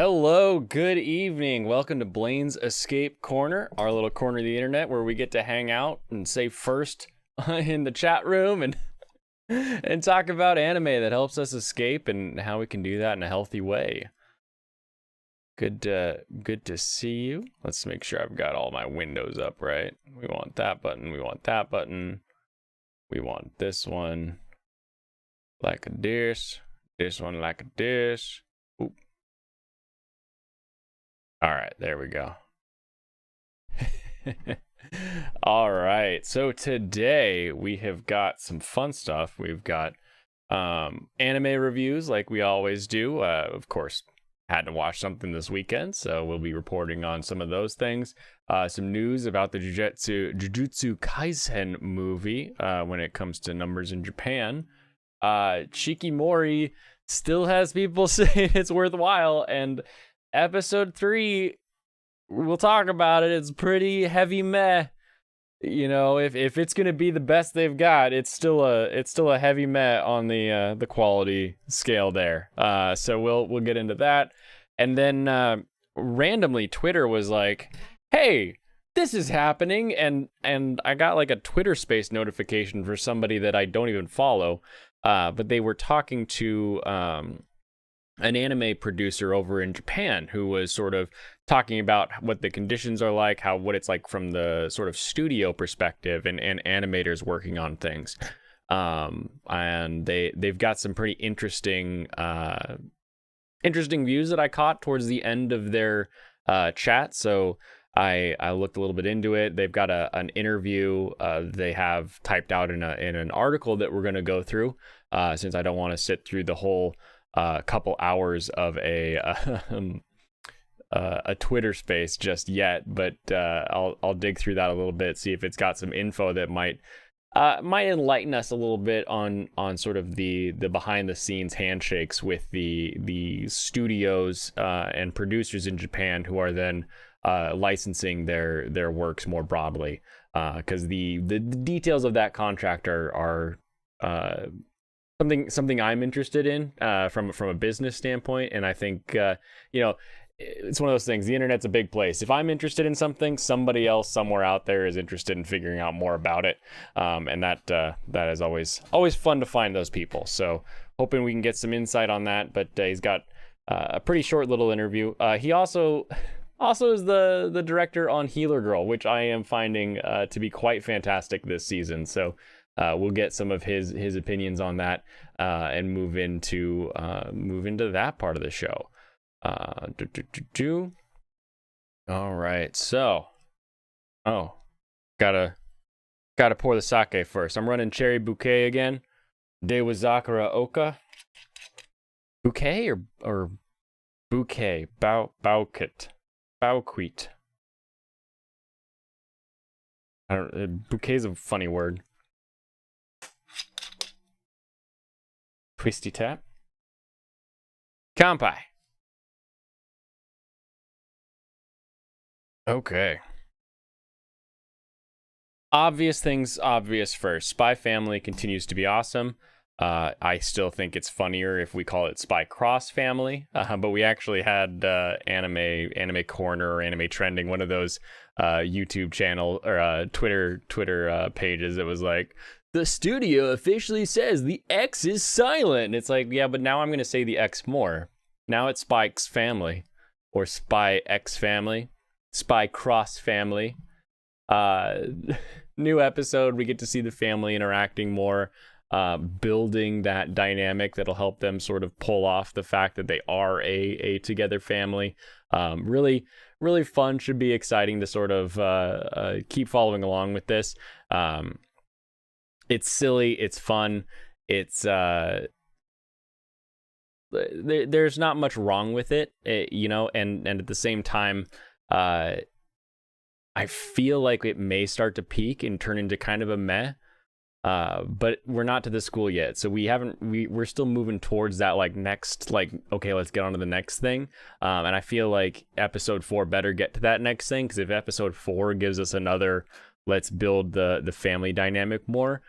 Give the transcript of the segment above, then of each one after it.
Hello, good evening. Welcome to Blaine's Escape Corner, our little corner of the internet where we get to hang out and say first in the chat room and and talk about anime that helps us escape and how we can do that in a healthy way. Good to see you. Let's make sure I've got all my windows up right. We want that button, we want that button. We want this one like a this one like a this. Oop. All right, there we go. All right, so today we have got some fun stuff. We've got anime reviews like we always do. Of course, had to watch something this weekend, so we'll be reporting on some of those things. Some news about the Jujutsu Kaisen movie when it comes to numbers in Japan. Shikimori still has people saying it's worthwhile, and episode 3, we'll talk about it. It's pretty heavy meh. You know, if it's gonna be the best they've got, it's still a heavy meh on the quality scale there. So we'll get into that, and then randomly Twitter was like, "Hey, this is happening," and I got like a Twitter Space notification for somebody that I don't even follow, but they were talking to an anime producer over in Japan who was sort of talking about what the conditions are like, what it's like from the sort of studio perspective and animators working on things. And they've got some pretty interesting views that I caught towards the end of their chat. So I looked a little bit into it. They've got an interview they have typed out in an article that we're going to go through, since I don't want to sit through the whole couple hours of a Twitter space just yet, but I'll dig through that a little bit, see if it's got some info that might enlighten us a little bit on sort of the behind the scenes handshakes with the studios and producers in Japan who are then licensing their works more broadly, because the details of that contract are something I'm interested in from a business standpoint. And I think it's one of those things. The internet's a big place. If I'm interested in something, somebody else somewhere out there is interested in figuring out more about it, and that is always fun to find those people. So hoping we can get some insight on that. But he's got a pretty short little interview. He also is the director on Healer Girl, which I am finding to be quite fantastic this season. So we'll get some of his opinions on that and move into that part of the show. All right, so gotta pour the sake first. I'm running Cherry Bouquet again. Dewazakura Oka. Bouquet or bouquet? Bouquet. Bouquet's a funny word. Twisty tap. Kampai. Okay. Obvious things, obvious first. Spy Family continues to be awesome. I still think it's funnier if we call it Spy Cross Family, but we actually had anime corner or anime trending, one of those YouTube channel or Twitter pages that was like, the studio officially says the X is silent. And it's like, yeah, but now I'm going to say the X more. Now it's Spike's Family or Spy X Family, Spy Cross Family. New episode, we get to see the family interacting more, building that dynamic that'll help them sort of pull off the fact that they are a together family. Really, really fun. Should be exciting to sort of keep following along with this. It's silly, it's fun, it's there's not much wrong with it, and at the same time, I feel like it may start to peak and turn into kind of a meh, but we're not to the school yet, so we're still moving towards that next, okay, let's get on to the next thing, and I feel like episode 4 better get to that next thing, because if episode 4 gives us another let's build the family dynamic more,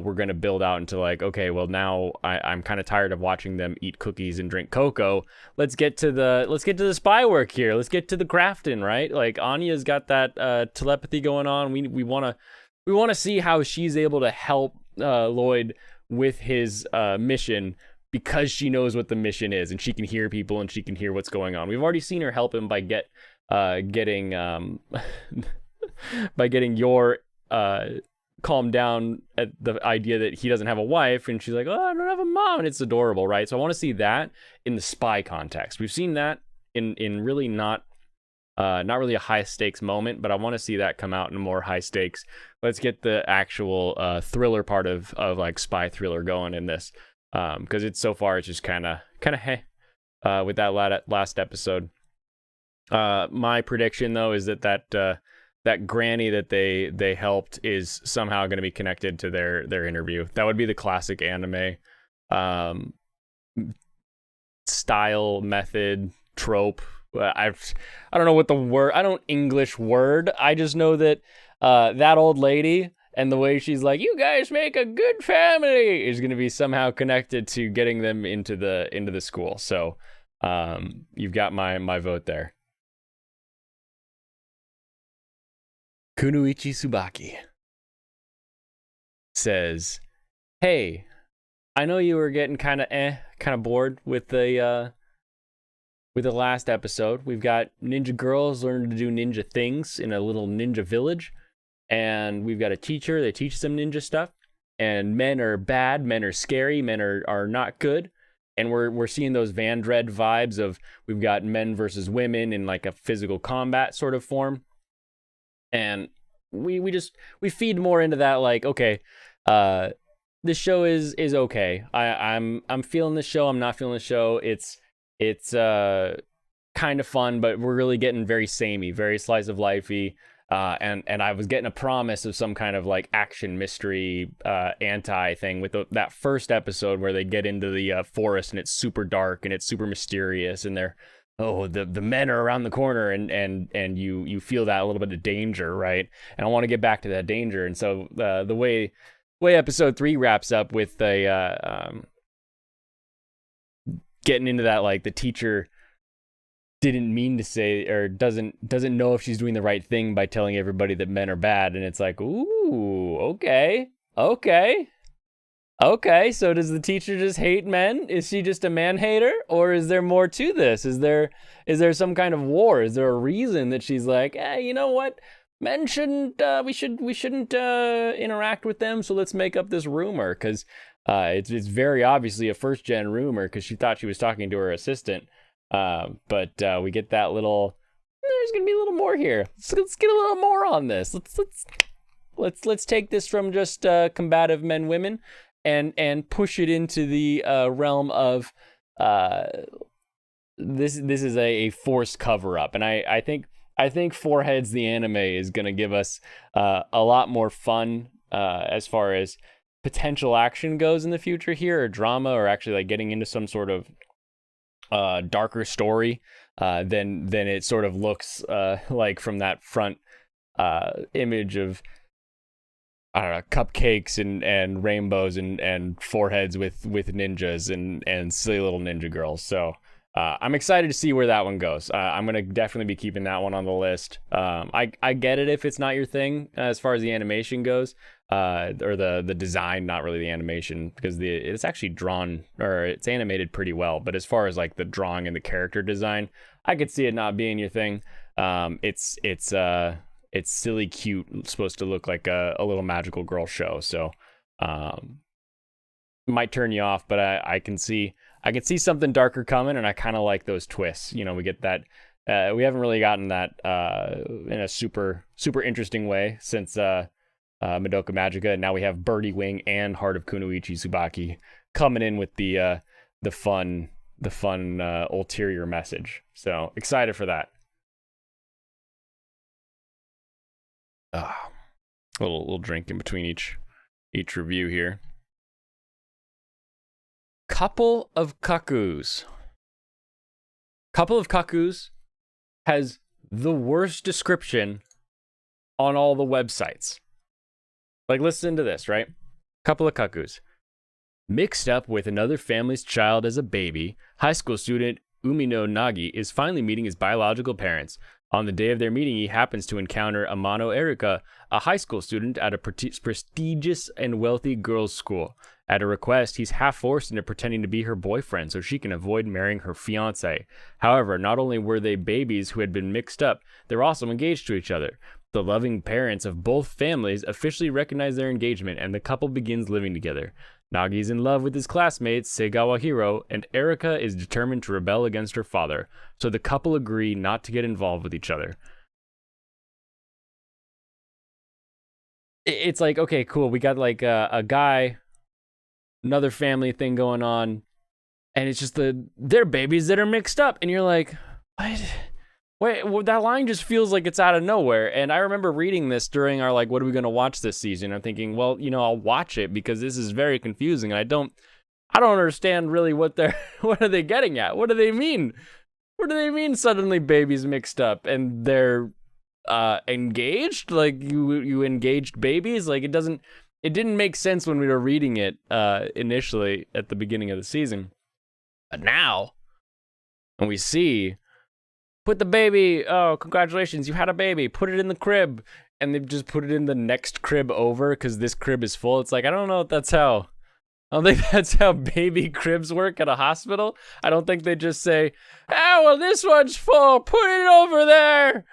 we're going to build out into like, okay, well now I'm kind of tired of watching them eat cookies and drink cocoa. Let's get to the spy work here. Let's get to the crafting, right? Like Anya's got that telepathy going on. We want to see how she's able to help Lloyd with his mission, because she knows what the mission is and she can hear people and she can hear what's going on. We've already seen her help him by getting by getting your calm down at the idea that he doesn't have a wife, and she's like, oh, I don't have a mom, and it's adorable, right? So I want to see that in the spy context. We've seen that in really not really a high stakes moment, but I want to see that come out in a more high stakes. Let's get the actual thriller part of like spy thriller going in this, because it's so far it's just kind of hey with that last episode. My prediction though is that granny that they helped is somehow going to be connected to their interview. That would be the classic anime style, method, trope. I don't know what the word, I don't English word. I just know that that old lady and the way she's like, you guys make a good family, is going to be somehow connected to getting them into the school. So you've got my vote there. Kunoichi Tsubaki says, hey, I know you were getting kind of bored with the last episode. We've got ninja girls learning to do ninja things in a little ninja village, and we've got a teacher that teaches them ninja stuff, and men are bad, men are scary, men are not good, and we're seeing those Van Dread vibes of we've got men versus women in like a physical combat sort of form. And we feed more into that, like, okay, this show is okay. I'm feeling this show, I'm not feeling the show. It's kind of fun, but we're really getting very samey, very slice of lifey. And I was getting a promise of some kind of like action mystery anti thing with that first episode where they get into the forest and it's super dark and it's super mysterious, and the men are around the corner, and you feel that a little bit of danger, right? And I want to get back to that danger. And so the way episode 3 wraps up with getting into that, like the teacher didn't mean to say, or doesn't know if she's doing the right thing by telling everybody that men are bad, and it's like, ooh, okay. So does the teacher just hate men? Is she just a man hater, or is there more to this? Is there some kind of war? Is there a reason that she's like, hey, you know what? Men shouldn't. We shouldn't interact with them. So let's make up this rumor, because it's very obviously a first gen rumor, because she thought she was talking to her assistant. But we get that little. There's gonna be a little more here. Let's get a little more on this. Let's take this from just combative men, women, and push it into the realm of this is a forced cover up. And I think Foreheads the anime is going to give us a lot more fun as far as potential action goes in the future here, or drama, or actually like getting into some sort of darker story than it sort of looks like from that front image of, I don't know, cupcakes and rainbows and foreheads with ninjas and silly little ninja girls. So I'm excited to see where that one goes. I'm gonna definitely be keeping that one on the list. I get it if it's not your thing as far as the animation goes, or the design, not really the animation, because it's actually drawn, or it's animated pretty well. But as far as like the drawing and the character design, I could see it not being your thing. It's silly cute, supposed to look like a little magical girl show, so might turn you off, but I can see something darker coming, and I kind of like those twists. You know, we get that. We haven't really gotten that in a super interesting way since Madoka Magica, and now we have Birdie Wing and Heart of Kunoichi Tsubaki coming in with the fun ulterior message. So excited for that. A little drink in between each review here. Couple of Cuckoos has the worst description on all the websites. Like, listen to this, right? Couple of cuckoos. Mixed up with another family's child as a baby, high school student Umino Nagi is finally meeting his biological parents. On the day of their meeting, he happens to encounter Amano Erika, a high school student at a prestigious and wealthy girls' school. At a request, he's half forced into pretending to be her boyfriend so she can avoid marrying her fiancé. However, not only were they babies who had been mixed up, they're also engaged to each other. The loving parents of both families officially recognize their engagement, and the couple begins living together. Nagi's in love with his classmates, Seigawa Hiro, and Erika is determined to rebel against her father, so the couple agree not to get involved with each other. It's like, okay, cool, we got like a guy, another family thing going on, and it's just they're babies that are mixed up, and you're like, what? Wait, well, that line just feels like it's out of nowhere. And I remember reading this during our, like, what are we going to watch this season? I'm thinking, well, I'll watch it because this is very confusing. And I don't understand really what are they getting at? What do they mean? What do they mean suddenly babies mixed up and they're engaged? Like you engaged babies? Like it didn't make sense when we were reading it initially at the beginning of the season. But now, when we see, put the baby, oh, congratulations, you had a baby, put it in the crib, and they've just put it in the next crib over because this crib is full. It's like, I don't know if that's how, I don't think that's how baby cribs work at a hospital. I don't think they just say, oh, well, this one's full, put it over there.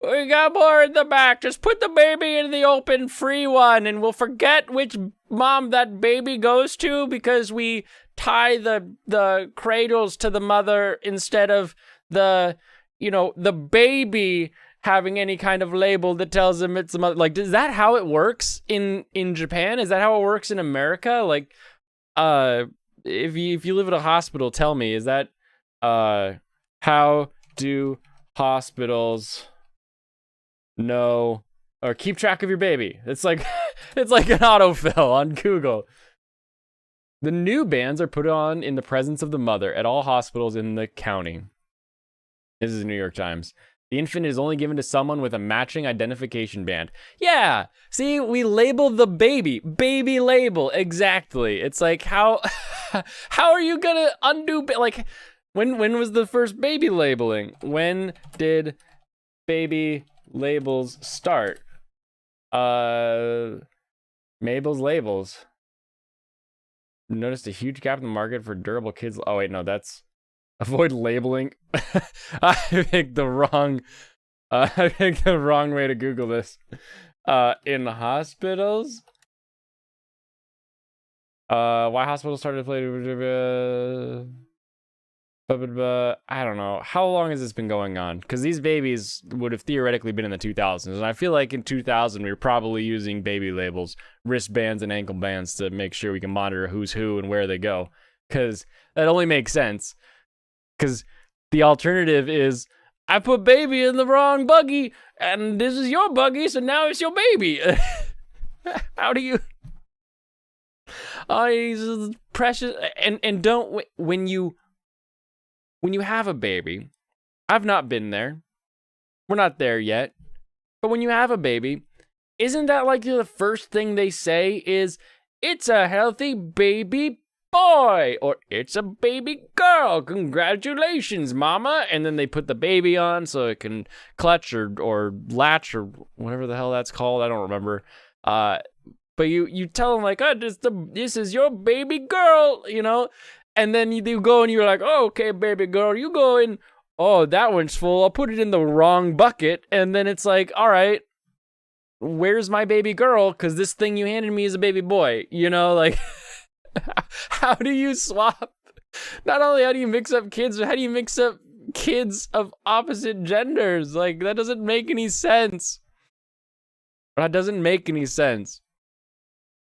We got more in the back. Just put the baby in the open, free one, and we'll forget which mom that baby goes to because we tie the cradles to the mother instead of the baby having any kind of label that tells them it's the mother. Like, is that how it works in Japan? Is that how it works in America? Like, if you live at a hospital, tell me, is that how do hospitals know or keep track of your baby? It's like it's like an autofill on Google. The new bands are put on in the presence of the mother at all hospitals in the county. This is the New York Times. The infant is only given to someone with a matching identification band. Yeah, see, we label the baby label, exactly. It's like, how are you gonna undo, like, when was the first baby labeling? When did baby labels start? Mabel's labels. Noticed a huge gap in the market for durable kids. Oh wait, no, that's avoid labeling. I picked the wrong way to Google this. In hospitals, why hospitals started to play. I don't know. How long has this been going on? Because these babies would have theoretically been in the 2000s. And I feel like in 2000, we were probably using baby labels, wristbands, and ankle bands to make sure we can monitor who's who and where they go. Because that only makes sense. Because the alternative is, I put baby in the wrong buggy, and this is your buggy, so now it's your baby. How do you... Oh, he's precious. And don't... When you have a baby, I've not been there. We're not there yet. But when you have a baby, isn't that like the first thing they say is, it's a healthy baby boy, or it's a baby girl, congratulations, mama. And then they put the baby on so it can clutch or latch or whatever the hell that's called. I don't remember. But you tell them like, oh, this is your baby girl, And then you go and you're like, oh, okay, baby girl, you go in. Oh, that one's full. I'll put it in the wrong bucket. And then it's like, all right, where's my baby girl? Because this thing you handed me is a baby boy. Like, how do you swap? Not only how do you mix up kids, but how do you mix up kids of opposite genders? Like, that doesn't make any sense. That doesn't make any sense.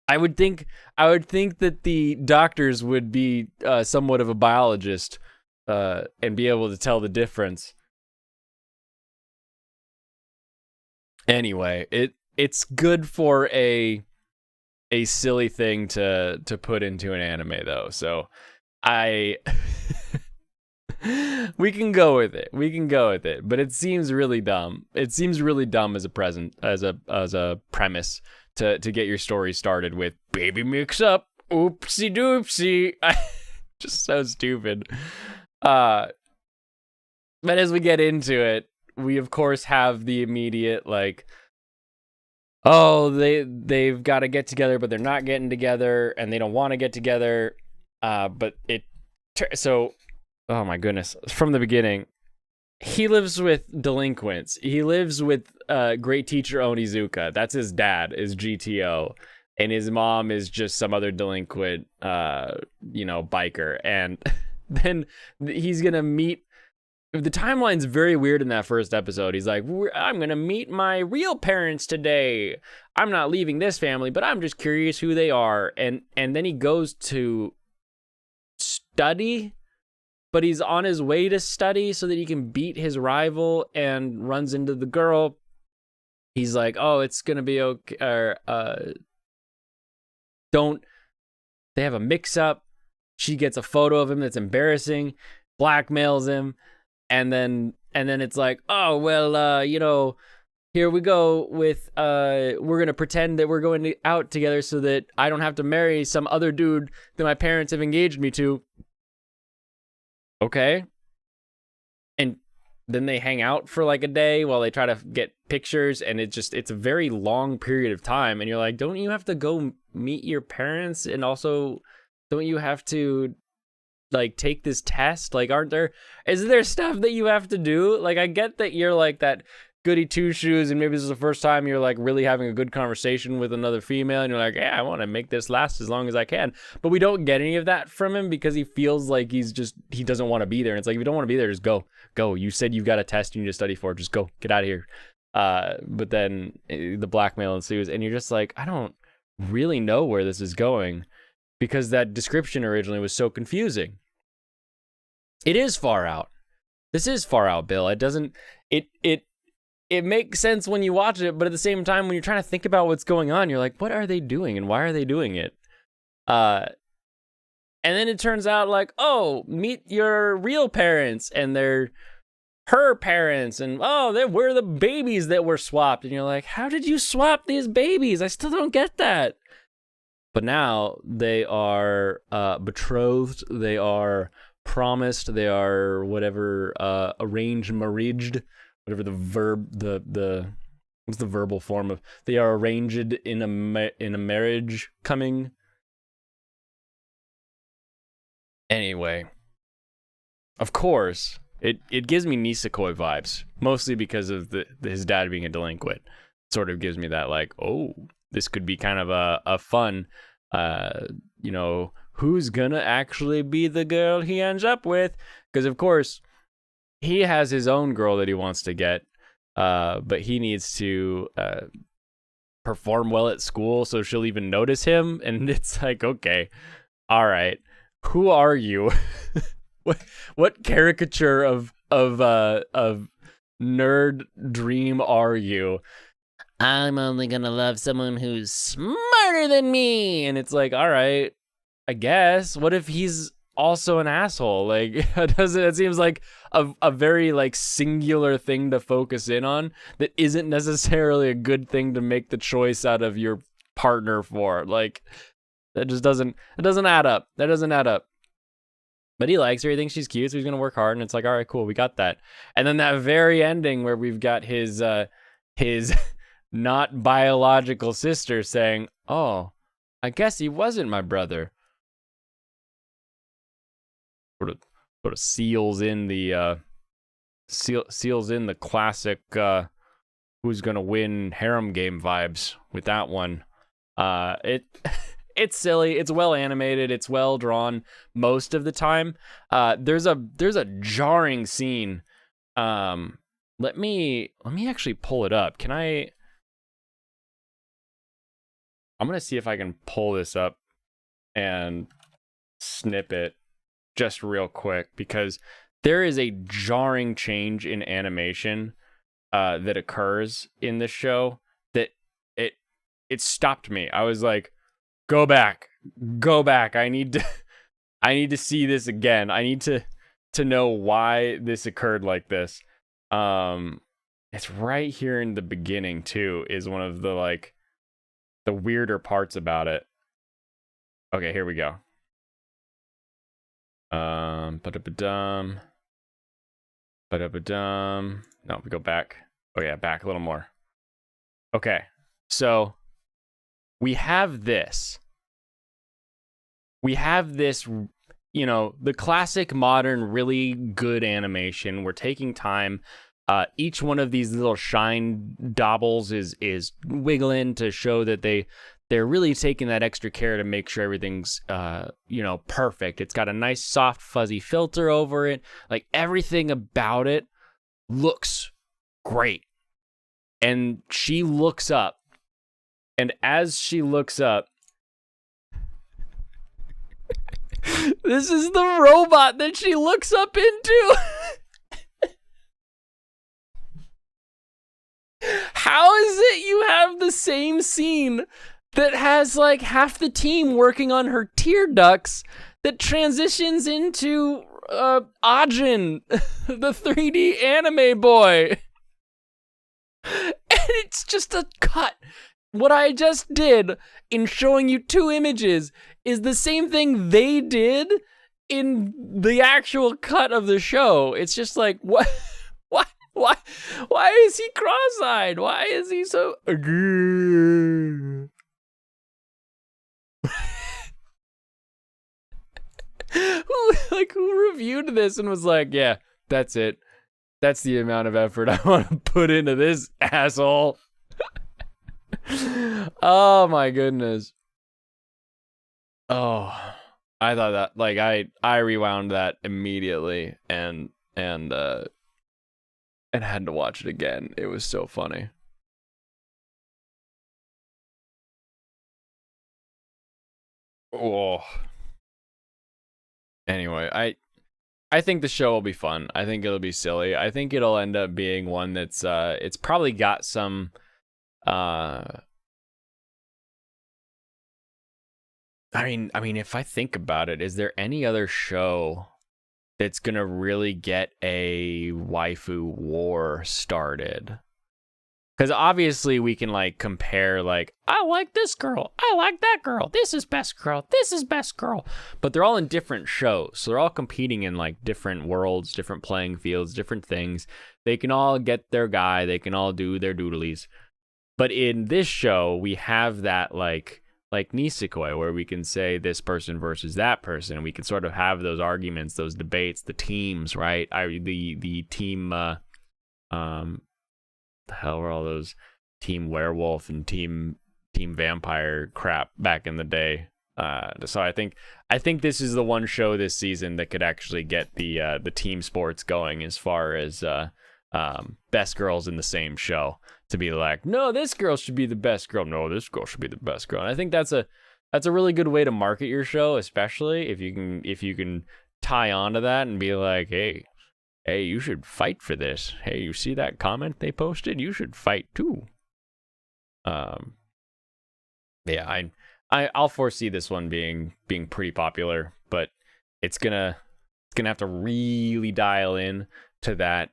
I would think that the doctors would be somewhat of a biologist and be able to tell the difference. Anyway, it's good for a silly thing to put into an anime though. So we can go with it. But it seems really dumb. It seems really dumb as a premise to get your story started with baby mix up, oopsie doopsie. Just so stupid. But as we get into it, we of course have the immediate like, oh, they've got to get together, but they're not getting together, and they don't want to get together. But so, oh my goodness, from the beginning, he lives with delinquents. He lives with great teacher Onizuka. That's his dad, is GTO, and his mom is just some other delinquent, biker. And then he's gonna meet. The timeline's very weird in that first episode. He's like, I'm going to meet my real parents today. I'm not leaving this family, but I'm just curious who they are. And then he goes to study, but he's on his way to study so that he can beat his rival, and runs into the girl. He's like, oh, it's going to be okay. They have a mix up. She gets a photo of him that's embarrassing, blackmails him. And then it's like, oh, well, here we go with, we're going to pretend that we're going out together so that I don't have to marry some other dude that my parents have engaged me to. Okay. And then they hang out for like a day while they try to get pictures. And it's a very long period of time. And you're like, don't you have to go meet your parents? And also, don't you have to like take this test? Like, is there stuff that you have to do? Like, I get that you're like that goody two shoes, and maybe this is the first time you're like really having a good conversation with another female, and you're like, yeah, I want to make this last as long as I can. But we don't get any of that from him because he feels like he doesn't want to be there. And it's like, if you don't want to be there, just go. You said you've got a test you need to study for. Just go, get out of here. But then the blackmail ensues, and you're just like, I don't really know where this is going, because that description originally was so confusing. It is far out. This is far out, Bill. It doesn't. It makes sense when you watch it, but at the same time, when you're trying to think about what's going on, you're like, what are they doing and why are they doing it? And then it turns out like, oh, meet your real parents, and they're her parents, and oh, we're the babies that were swapped. And you're like, how did you swap these babies? I still don't get that. But now they are betrothed. They are promised. They are whatever, arranged, whatever the verb, what's the verbal form of, they are arranged in a marriage coming. Anyway, of course, it gives me Nisekoi vibes, mostly because of his dad being a delinquent. It sort of gives me that like, oh, this could be kind of a fun, who's gonna actually be the girl he ends up with? Because of course, he has his own girl that he wants to get, but he needs to perform well at school so she'll even notice him. And it's like, okay, all right, who are you? what caricature of nerd dream are you? I'm only gonna love someone who's smarter than me. And it's like, all right, I guess. What if he's also an asshole? Like, it seems like a very like singular thing to focus in on that isn't necessarily a good thing to make the choice out of your partner for. Like, that just doesn't add up. That doesn't add up. But he likes her, he thinks she's cute, so he's gonna work hard, and it's like, all right, cool, we got that. And then that very ending where we've got his not biological sister saying, oh, I guess he wasn't my brother. Sort of seals in the classic who's gonna win harem game vibes with that one. It's silly, it's well animated, it's well drawn most of the time. There's a jarring scene. Let me actually pull it up. I'm gonna see if I can pull this up and snip it just real quick, because there is a jarring change in animation that occurs in this show that it stopped me. I was like, go back. I need to see this again. I need to know why this occurred like this. It's right here in the beginning too, is one of the like the weirder parts about it. Okay, here we go. Ba-da-ba-dum. Ba-da-ba-dum. No, we go back. Oh yeah, back a little more. Okay, so we have this. We have this, you know, the classic modern, really good animation. We're taking time. Each one of these little shine daubles is wiggling to show that they're really taking that extra care to make sure everything's you know, perfect. It's got a nice soft fuzzy filter over it. Like everything about it looks great. And she looks up, and as she looks up, this is the robot that she looks up into. How is it you have the same scene that has like half the team working on her tear ducts that transitions into Ajin, the 3D anime boy? And it's just a cut. What I just did in showing you two images is the same thing they did in the actual cut of the show. It's just like, what? Why is he cross-eyed? Why is he so... Who reviewed this and was like, yeah, that's it. That's the amount of effort I want to put into this asshole. Oh my goodness. Oh, I thought that, like, I rewound that immediately and had to watch it again. It was so funny. Oh. Anyway, I think the show will be fun. I think it'll be silly. I think it'll end up being one that's it's probably got some I mean if I think about it, is there any other show that's gonna really get a waifu war started? Because obviously we can like compare, like, I like this girl, I like that girl, this is best girl, this is best girl, but they're all in different shows, so they're all competing in like different worlds, different playing fields, different things. They can all get their guy, they can all do their doodlies, but in this show we have that like Nisekoi, where we can say this person versus that person, and we can sort of have those arguments, those debates, the teams, right? The team the hell were all those team werewolf and team vampire crap back in the day? So I think this is the one show this season that could actually get the team sports going, as far as best girls in the same show, to be like, no, this girl should be the best girl, no, this girl should be the best girl. And I think that's a really good way to market your show, especially if you can tie onto that and be like, hey, you should fight for this. Hey, you see that comment they posted? You should fight too. Yeah, I'll foresee this one being pretty popular, but it's gonna have to really dial in to that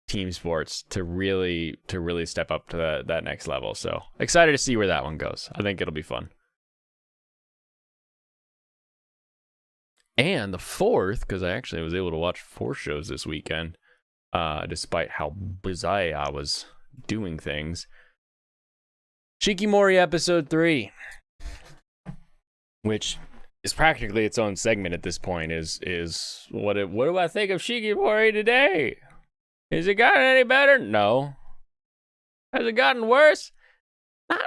team sports to really step up to that next level. So excited to see where that one goes. I think it'll be fun. And the fourth, because I actually was able to watch 4 shows this weekend, despite how busy I was doing things. Shikimori episode 3, which is practically its own segment at this point, is what do I think of Shikimori today? Has it gotten any better? No. Has it gotten worse? Not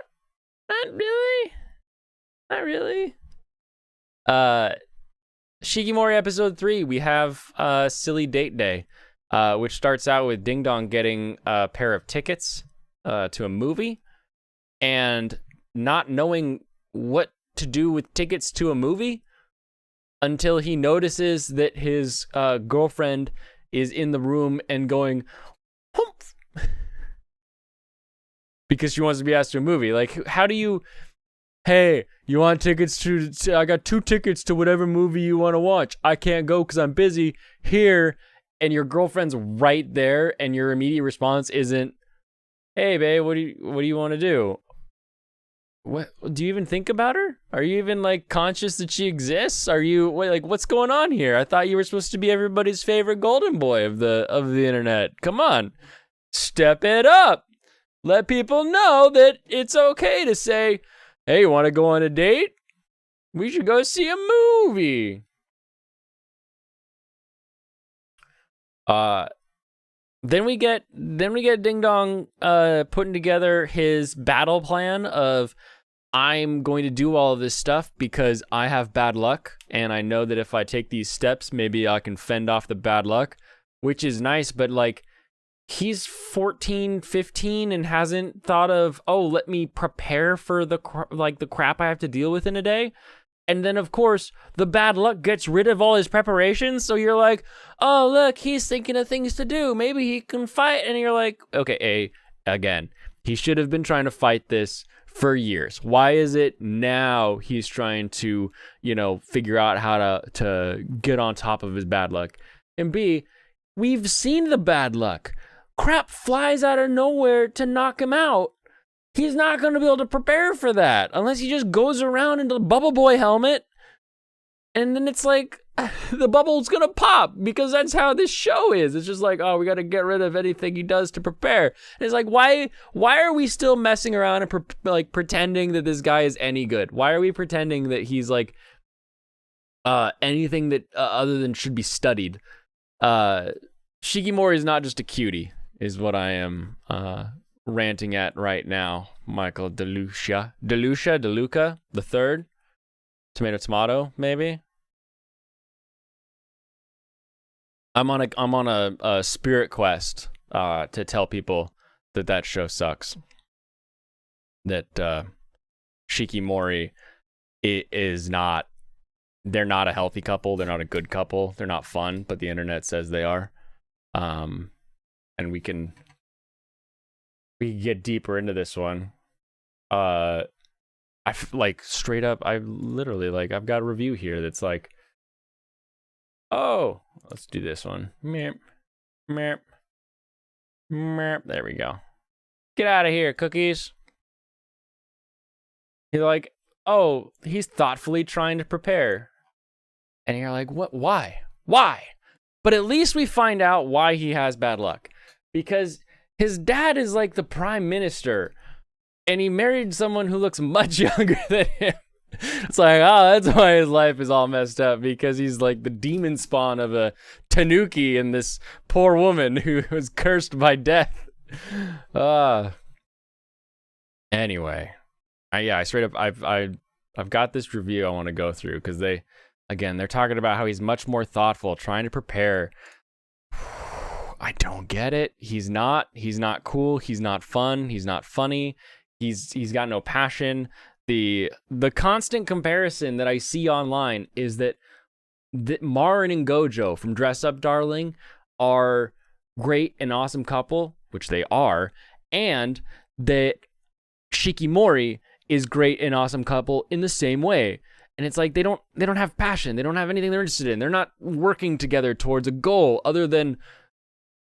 really. Not really. Shikimori episode 3, we have Silly Date Day, which starts out with Ding Dong getting a pair of tickets to a movie, and not knowing what to do with tickets to a movie until he notices that his girlfriend is in the room and going, humph, because she wants to be asked to a movie. Like, how do you... Hey, you want tickets to... I got 2 tickets to whatever movie you want to watch. I can't go because I'm busy. Here. And your girlfriend's right there, and your immediate response isn't, hey, babe, what do you want to do? What do you even think about her? Are you even like conscious that she exists? Are you like what's going on here? I thought you were supposed to be everybody's favorite golden boy of the internet. Come on. Step it up. Let people know that it's okay to say, "Hey, you want to go on a date? We should go see a movie." Then we get Ding Dong putting together his battle plan of, I'm going to do all of this stuff because I have bad luck, and I know that if I take these steps, maybe I can fend off the bad luck, which is nice, but like, he's 14, 15 and hasn't thought of, oh, let me prepare for the crap I have to deal with in a day. And then, of course, the bad luck gets rid of all his preparations. So you're like, oh, look, he's thinking of things to do. Maybe he can fight. And you're like, okay, again, he should have been trying to fight this for years. Why is it now he's trying to, figure out how to get on top of his bad luck? And B, we've seen the bad luck. Crap flies out of nowhere to knock him out. He's not going to be able to prepare for that unless he just goes around in the Bubble Boy helmet. And then it's like, the bubble's going to pop because that's how this show is. It's just like, oh, we got to get rid of anything he does to prepare. And it's like, why are we still messing around and pretending that this guy is any good? Why are we pretending that he's like anything that other than should be studied? Shikimori is not just a cutie, is what I am ranting at right now. Michael DeLuca the third, tomato, maybe. I'm on a spirit quest to tell people that show sucks. That Shikimori is not. They're not a healthy couple. They're not a good couple. They're not fun, but the internet says they are. And we can get deeper into this one. I like straight up. I literally like. I've got a review here that's like, oh, let's do this one. Meep, meep, meep. There we go. Get out of here, cookies. You're like, oh, he's thoughtfully trying to prepare. And you're like, what? Why? But at least we find out why he has bad luck. Because his dad is like the prime minister. And he married someone who looks much younger than him. It's like, oh, that's why his life is all messed up. Because he's like the demon spawn of a tanuki and this poor woman who was cursed by death. Anyway. I straight up, I've got this review I want to go through. Because they're talking about how he's much more thoughtful, trying to prepare. I don't get it. He's not cool. He's not fun. He's not funny. He's got no passion. The constant comparison that I see online is that Marin and Gojo from Dress Up Darling are great and awesome couple, which they are, and that Shikimori is great and awesome couple in the same way. And it's like they don't have passion. They don't have anything they're interested in. They're not working together towards a goal other than,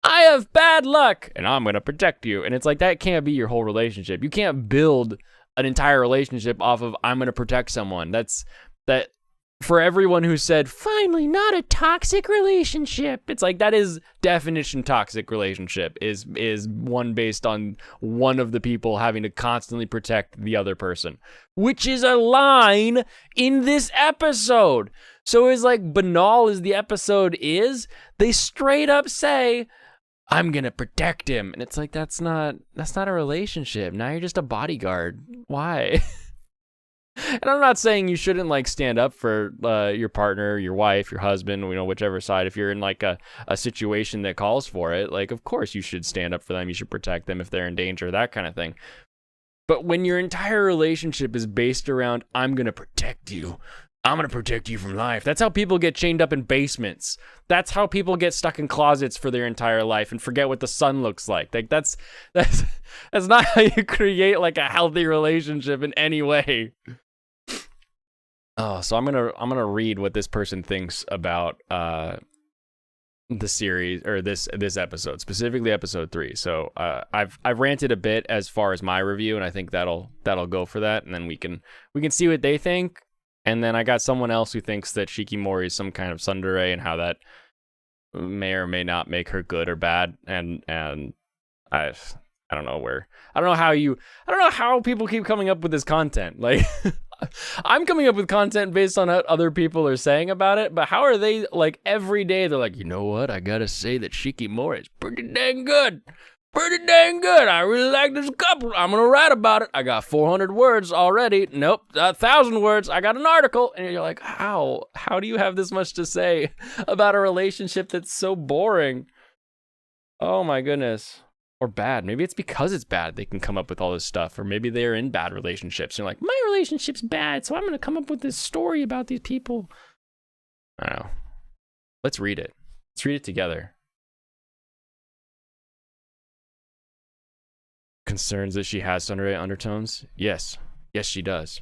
I have bad luck and I'm going to protect you. And it's like, that can't be your whole relationship. You can't build an entire relationship off of, I'm going to protect someone. That for everyone who said, finally, not a toxic relationship. It's like, that is definition toxic relationship is one based on one of the people having to constantly protect the other person, which is a line in this episode. So it's like, banal as the episode is, they straight up say, I'm going to protect him. And it's like, that's not a relationship. Now you're just a bodyguard. Why? And I'm not saying you shouldn't like stand up for your partner, your wife, your husband, whichever side. If you're in like a situation that calls for it, like, of course you should stand up for them. You should protect them if they're in danger, that kind of thing. But when your entire relationship is based around, I'm going to protect you. I'm going to protect you from life. That's how people get chained up in basements. That's how people get stuck in closets for their entire life and forget what the sun looks like. Like that's not how you create like a healthy relationship in any way. Oh, so I'm gonna read what this person thinks about the series, or this episode, specifically episode 3. So I've ranted a bit as far as my review, and I think that'll go for that, and then we can see what they think. And then I got someone else who thinks that Shikimori is some kind of tsundere, and how that may or may not make her good or bad. And I don't know how people keep coming up with this content. Like, I'm coming up with content based on what other people are saying about it, but how are they, like, every day they're like, you know what, I gotta say that Shikimori is pretty dang good. I really like this couple. I'm gonna write about it. I got 400 words already. Nope, 1,000 words. I got an article. And you're like, how do you have this much to say about a relationship that's so boring? Oh my goodness. Or bad. Maybe it's because it's bad they can come up with all this stuff. Or maybe they're in bad relationships. And you're like, my relationship's bad, so I'm going to come up with this story about these people. I don't know. Let's read it. Let's read it together. Concerns that she has tsundere undertones? Yes. Yes, she does.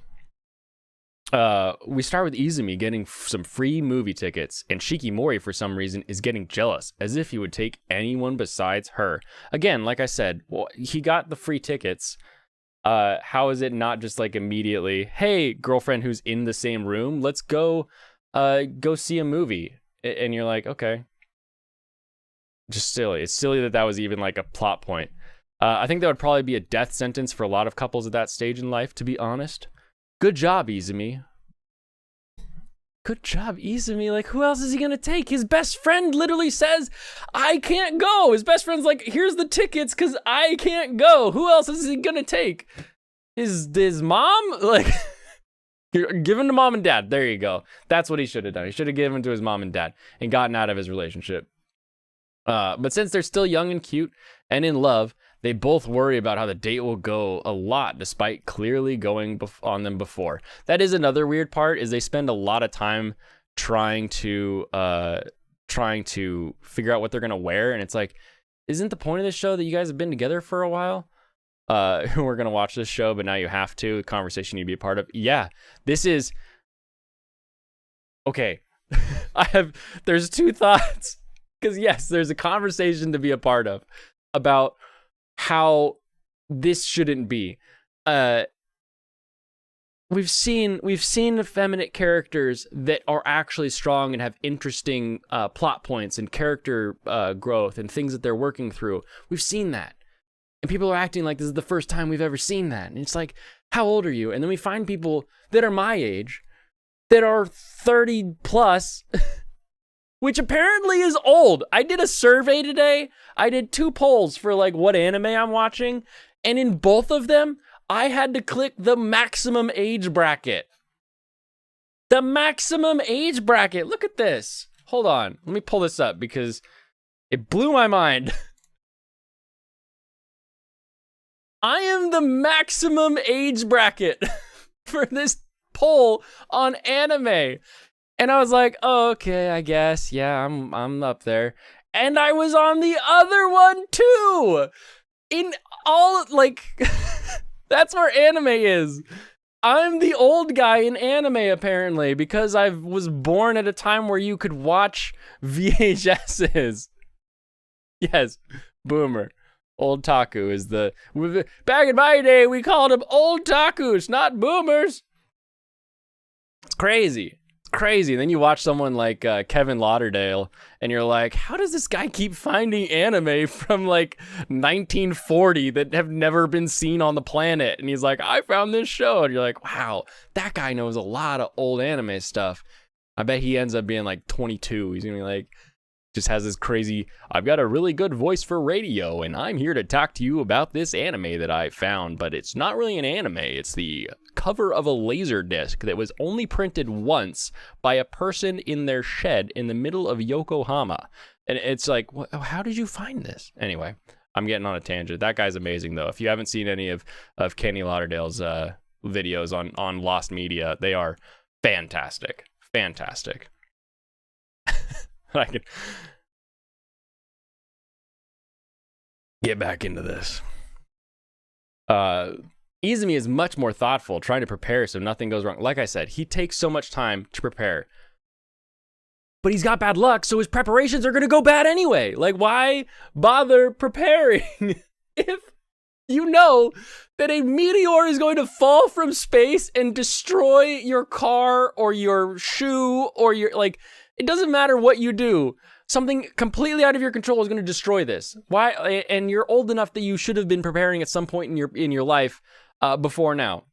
We start with Izumi getting some free movie tickets, and Shikimori, for some reason, is getting jealous, as if he would take anyone besides her. Again, like I said, well, he got the free tickets. How is it not just like immediately, hey, girlfriend who's in the same room, let's go see a movie? And you're like, okay. Just silly. It's silly that was even like a plot point. I think that would probably be a death sentence for a lot of couples at that stage in life, to be honest. Good job, Izumi. Good job, Izumi. Like, who else is he gonna take? His best friend literally says, I can't go. His best friend's like, here's the tickets because I can't go. Who else is he gonna take? His mom? Like, give him to mom and dad. There you go. That's what he should have done. He should have given him to his mom and dad and gotten out of his relationship. But since they're still young and cute and in love, they both worry about how the date will go a lot, despite clearly going on them before. That is another weird part, is they spend a lot of time trying to figure out what they're gonna wear, and it's like, isn't the point of this show that you guys have been together for a while? We're gonna watch this show, but now you have to. The conversation you be a part of. Yeah, this is okay. There's two thoughts, because yes, there's a conversation to be a part of about how this shouldn't be. We've seen effeminate characters that are actually strong and have interesting plot points and character growth and things that they're working through. We've seen that, and people are acting like this is the first time we've ever seen that. And it's like, how old are you? And then we find people that are my age that are 30 plus which apparently is old. I did a survey today. I did 2 polls for like what anime I'm watching, and in both of them, I had to click the maximum age bracket. The maximum age bracket. Look at this. Hold on. Let me pull this up because it blew my mind. I am the maximum age bracket for this poll on anime. And I was like, oh, okay, I guess. Yeah, I'm up there. And I was on the other one too. In all, like, that's where anime is. I'm the old guy in anime, apparently, because I was born at a time where you could watch VHSs. Yes, boomer. Old taku is the... Back in my day, we called them old takus, not boomers. It's crazy. Crazy. And then you watch someone like Kevin Lauderdale, and you're like, how does this guy keep finding anime from like 1940 that have never been seen on the planet? And he's like, I found this show. And you're like, wow, that guy knows a lot of old anime stuff. I bet he ends up being like 22. He's gonna be like, just has this crazy, I've got a really good voice for radio, and I'm here to talk to you about this anime that I found, but it's not really an anime. It's the cover of a laser disc that was only printed once by a person in their shed in the middle of Yokohama. And it's like, how did you find this? Anyway, I'm getting on a tangent. That guy's amazing, though. If you haven't seen any of Kenny Lauderdale's videos on Lost Media, they are fantastic. Fantastic. I can get back into this. Izumi is much more thoughtful, trying to prepare so nothing goes wrong. Like I said, he takes so much time to prepare. but he's got bad luck, so his preparations are going to go bad anyway. Like, why bother preparing if you know that a meteor is going to fall from space and destroy your car or your shoe or your, like, it doesn't matter what you do. Something completely out of your control is going to destroy this. Why? And you're old enough that you should have been preparing at some point in your life before now.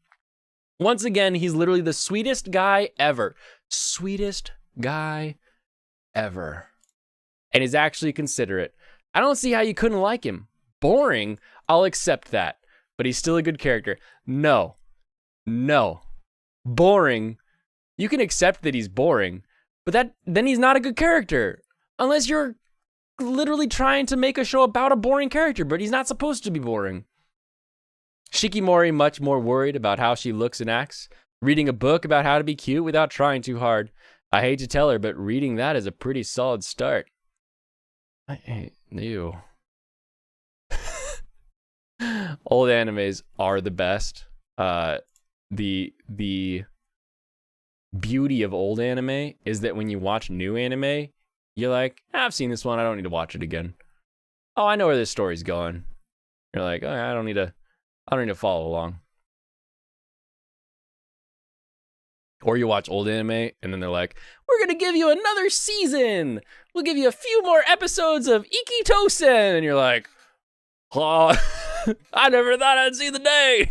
Once again, he's literally the sweetest guy ever. Sweetest guy ever. And is actually considerate. I don't see how you couldn't like him. Boring, I'll accept that. But he's still a good character. No. Boring. You can accept that he's boring, but then he's not a good character. Unless you're literally trying to make a show about a boring character, but he's not supposed to be boring. Shikimori much more worried about how she looks and acts, reading a book about how to be cute without trying too hard. I hate to tell her, but reading that is a pretty solid start. I hate you. Old animes are the best. The beauty of old anime is that when you watch new anime, you're like, I've seen this one, I don't need to watch it again. Oh, I know where this story's going. You're like, oh, I don't need to follow along. Or you watch old anime and then they're like, we're gonna give you another season. We'll give you a few more episodes of Ikitosen. And you're like, oh, I never thought I'd see the day.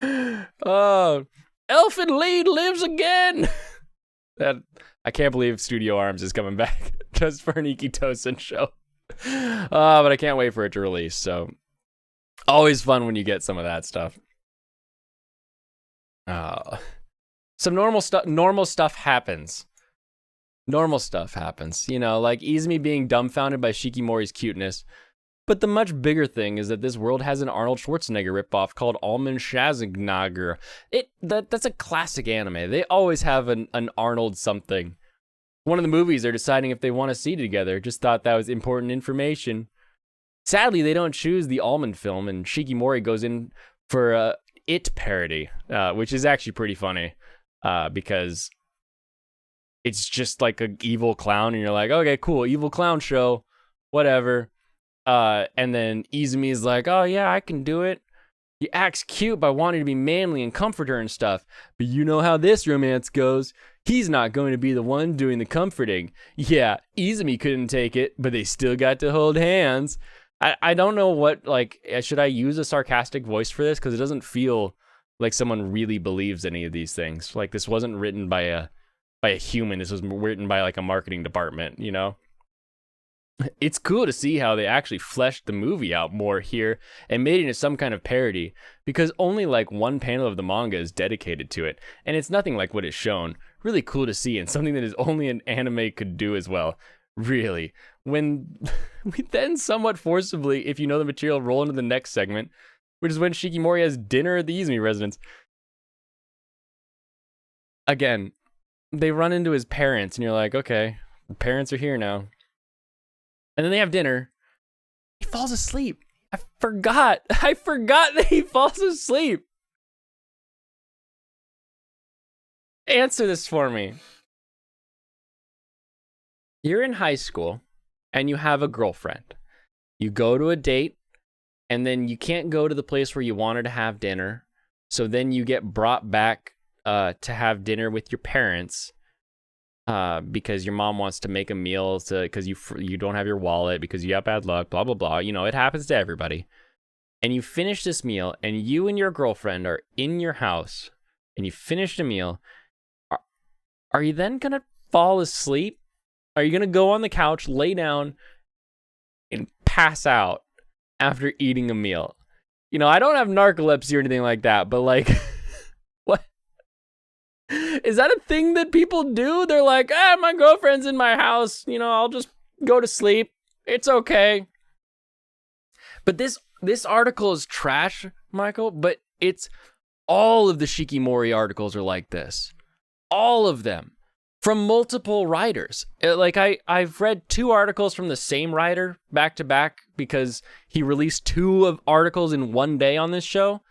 Woo! Elfin Lead lives again. I can't believe Studio Arms is coming back just for an Ikitosen show. But I can't wait for it to release. So always fun when you get some of that stuff. Some normal stuff happens. Normal stuff happens. You know, like Izumi being dumbfounded by Shikimori's cuteness. But the much bigger thing is that this world has an Arnold Schwarzenegger ripoff called Alman Schwarzenegger. That's a classic anime. They always have an Arnold something. One of the movies they're deciding if they want to see together. Just thought that was important information. Sadly, they don't choose the Almond film, and Shikimori goes in for a It parody, which is actually pretty funny because it's just like an evil clown, and you're like, okay, cool, evil clown show, whatever. And then Izumi's like, oh yeah, I can do it. He acts cute by wanting to be manly and comfort her and stuff. But you know how this romance goes. He's not going to be the one doing the comforting. Yeah, Izumi couldn't take it, but they still got to hold hands. I don't know what, like, should I use a sarcastic voice for this? Because it doesn't feel like someone really believes any of these things. Like, this wasn't written by a human. This was written by, like, a marketing department, you know? It's cool to see how they actually fleshed the movie out more here and made it into some kind of parody, because only like one panel of the manga is dedicated to it, and it's nothing like what is shown. Really cool to see, and something that is only an anime could do as well. Really. When we then somewhat forcibly, if you know the material, roll into the next segment, which is when Shikimori has dinner at the Izumi residence. Again, they run into his parents, and you're like, okay, the parents are here now. And then they have dinner. He falls asleep. I forgot that he falls asleep. Answer this for me. You're in high school and you have a girlfriend. You go to a date and then you can't go to the place where you wanted to have dinner. So then you get brought back to have dinner with your parents. Because your mom wants to make a meal because you don't have your wallet because you have bad luck, blah, blah, blah. You know, it happens to everybody. And you finish this meal and you and your girlfriend are in your house and you finished a meal. Are you then going to fall asleep? Are you going to go on the couch, lay down, and pass out after eating a meal? You know, I don't have narcolepsy or anything like that, but like... Is that a thing that people do? They're like, my girlfriend's in my house. You know, I'll just go to sleep. It's okay. But this article is trash, Michael. But it's all of the Shikimori articles are like this. All of them. From multiple writers. Like, I've read 2 articles from the same writer back to back because he released 2 articles in one day on this show.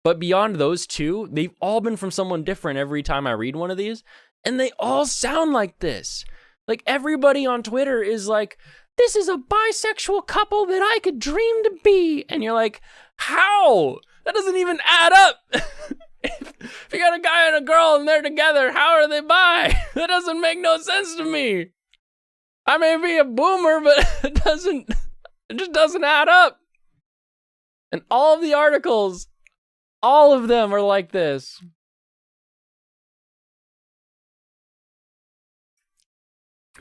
But beyond those two, they've all been from someone different every time I read one of these. And they all sound like this. Like, everybody on Twitter is like, this is a bisexual couple that I could dream to be. And you're like, how? That doesn't even add up. If you got a guy and a girl and they're together, how are they bi? That doesn't make no sense to me. I may be a boomer, but it just doesn't add up. And all of the articles, all of them are like this.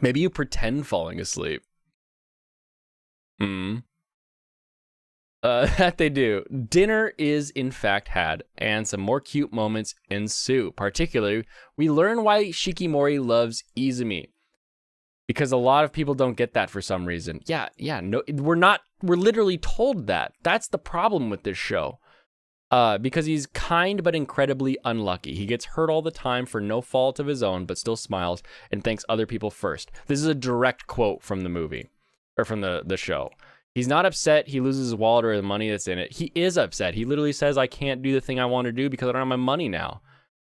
Maybe you pretend falling asleep. That they do. Dinner is in fact had, and some more cute moments ensue. Particularly, we learn why Shikimori loves Izumi. Because a lot of people don't get that for some reason. No, we're literally told that. That's the problem with this show. Because he's kind but incredibly unlucky. He gets hurt all the time for no fault of his own, but still smiles and thanks other people first. This is a direct quote from the movie, or from the show. He's not upset he loses his wallet or the money that's in it. He is upset. He literally says, I can't do the thing I want to do because I don't have my money now.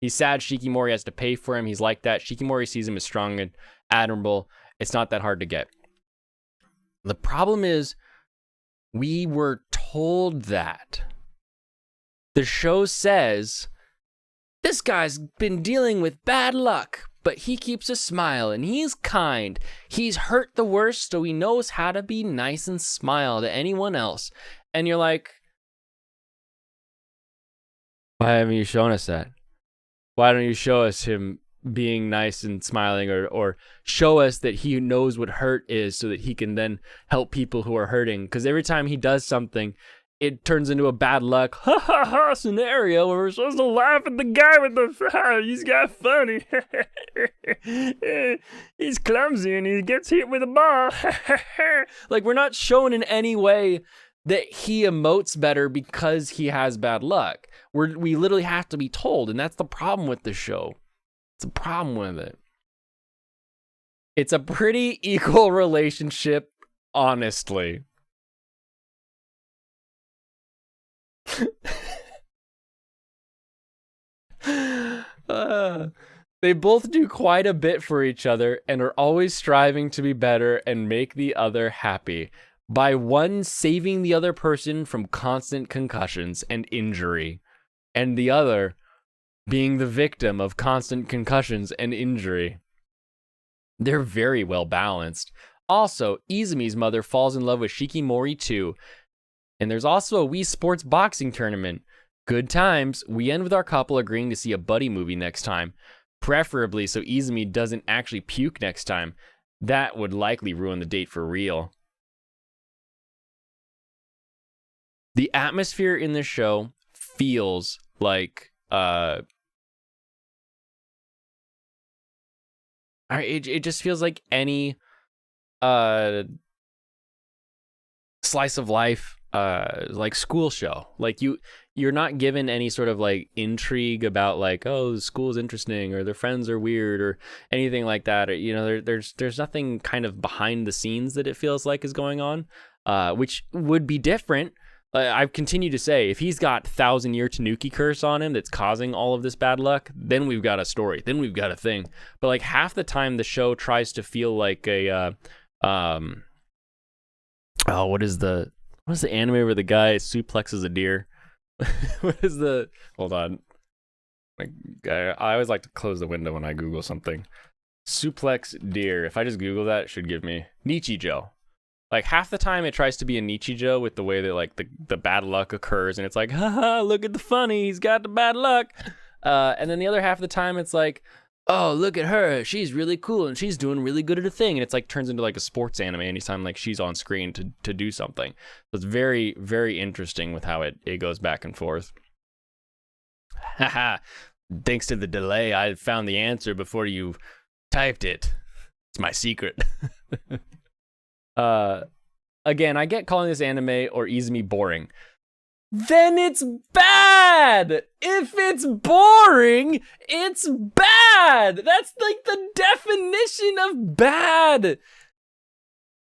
He's sad Shikimori has to pay for him. He's like that. Shikimori sees him as strong and admirable. It's not that hard to get. The problem is, we were told that. The show says, this guy's been dealing with bad luck, but he keeps a smile and he's kind. He's hurt the worst, so he knows how to be nice and smile to anyone else. And you're like, why haven't you shown us that? Why don't you show us him being nice and smiling, or show us that he knows what hurt is so that he can then help people who are hurting? Because every time he does something, it turns into a bad luck ha ha ha scenario where we're supposed to laugh at the guy with the he's got funny. He's clumsy and he gets hit with a ball. Like, we're not shown in any way that he emotes better because he has bad luck. We literally have to be told, and that's the problem with the show. It's a problem with it. It's a pretty equal relationship, honestly. They both do quite a bit for each other and are always striving to be better and make the other happy, by one saving the other person from constant concussions and injury, and the other being the victim of constant concussions and injury. They're very well balanced. Also, Izumi's mother falls in love with Shikimori too. And there's also a Wii Sports boxing tournament. Good times. We end with our couple agreeing to see a buddy movie next time. Preferably so Izumi doesn't actually puke next time. That would likely ruin the date for real. The atmosphere in this show feels like it just feels like any slice of life, like school show. Like you're not given any sort of like intrigue about like, oh, the school's interesting or their friends are weird or anything like that. Or, you know, there's nothing kind of behind the scenes that it feels like is going on, which would be different. I've continued to say, if he's got 1,000-year Tanuki curse on him that's causing all of this bad luck, then we've got a story. Then we've got a thing. But like half the time, the show tries to feel like a what is the anime where the guy suplexes a deer? Hold on. I always like to close the window when I Google something. Suplex deer. If I just Google that, it should give me Nichijou. Like half the time it tries to be a Nichijou with the way that like the bad luck occurs, and it's like, haha, look at the funny, he's got the bad luck. And then the other half of the time it's like, oh, look at her, she's really cool and she's doing really good at a thing. And it's like turns into like a sports anime anytime like she's on screen to do something. So it's very, very interesting with how it goes back and forth. Haha, thanks to the delay, I found the answer before you typed it. It's my secret. Again, I get calling this anime or Izumi boring. Then it's bad! If it's boring, it's bad! That's like the definition of bad!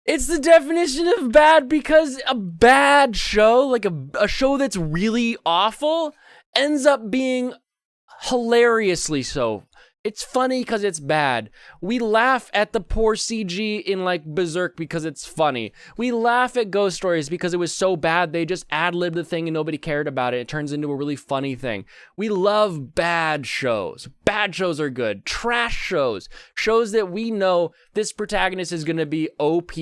It's the definition of bad because a bad show, like a show that's really awful, ends up being hilariously so. It's funny because it's bad. We laugh at the poor CG in like Berserk because it's funny. We laugh at Ghost Stories because it was so bad they just ad-libbed the thing and nobody cared about it. It turns into a really funny thing. We love bad shows. Bad shows are good. Trash shows. Shows that we know this protagonist is going to be OP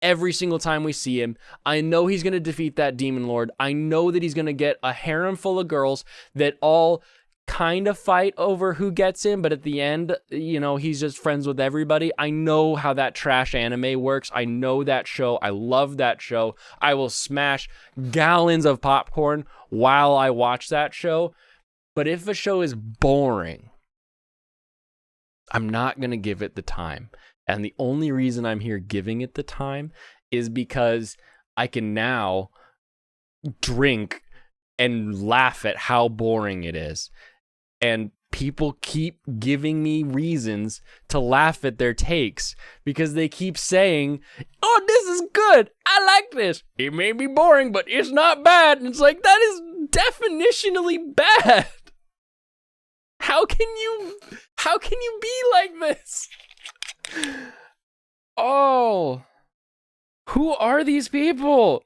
every single time we see him. I know he's going to defeat that demon lord. I know that he's going to get a harem full of girls that all kind of fight over who gets him, but at the end, you know, he's just friends with everybody. I know how that trash anime works. I know that show. I love that show. I will smash gallons of popcorn while I watch that show. But if a show is boring, I'm not going to give it the time. And the only reason I'm here giving it the time is because I can now drink and laugh at how boring it is. And people keep giving me reasons to laugh at their takes because they keep saying, oh, this is good. I like this. It may be boring, but it's not bad. And it's like, that is definitionally bad. How can you be like this? Oh, who are these people?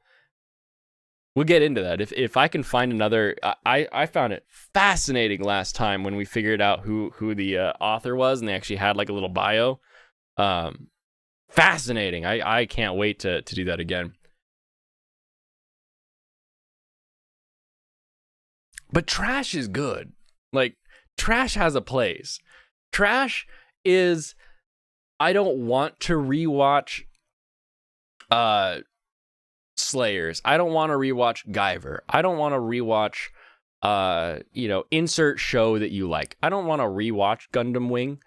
We'll get into that. If I can find another, I found it fascinating last time when we figured out who the author was and they actually had like a little bio. Fascinating. I can't wait to do that again. But trash is good. Like, trash has a place. Trash is, I don't want to rewatch Slayers. I don't want to rewatch Guyver. I don't want to rewatch insert show that you like. I don't want to rewatch Gundam Wing.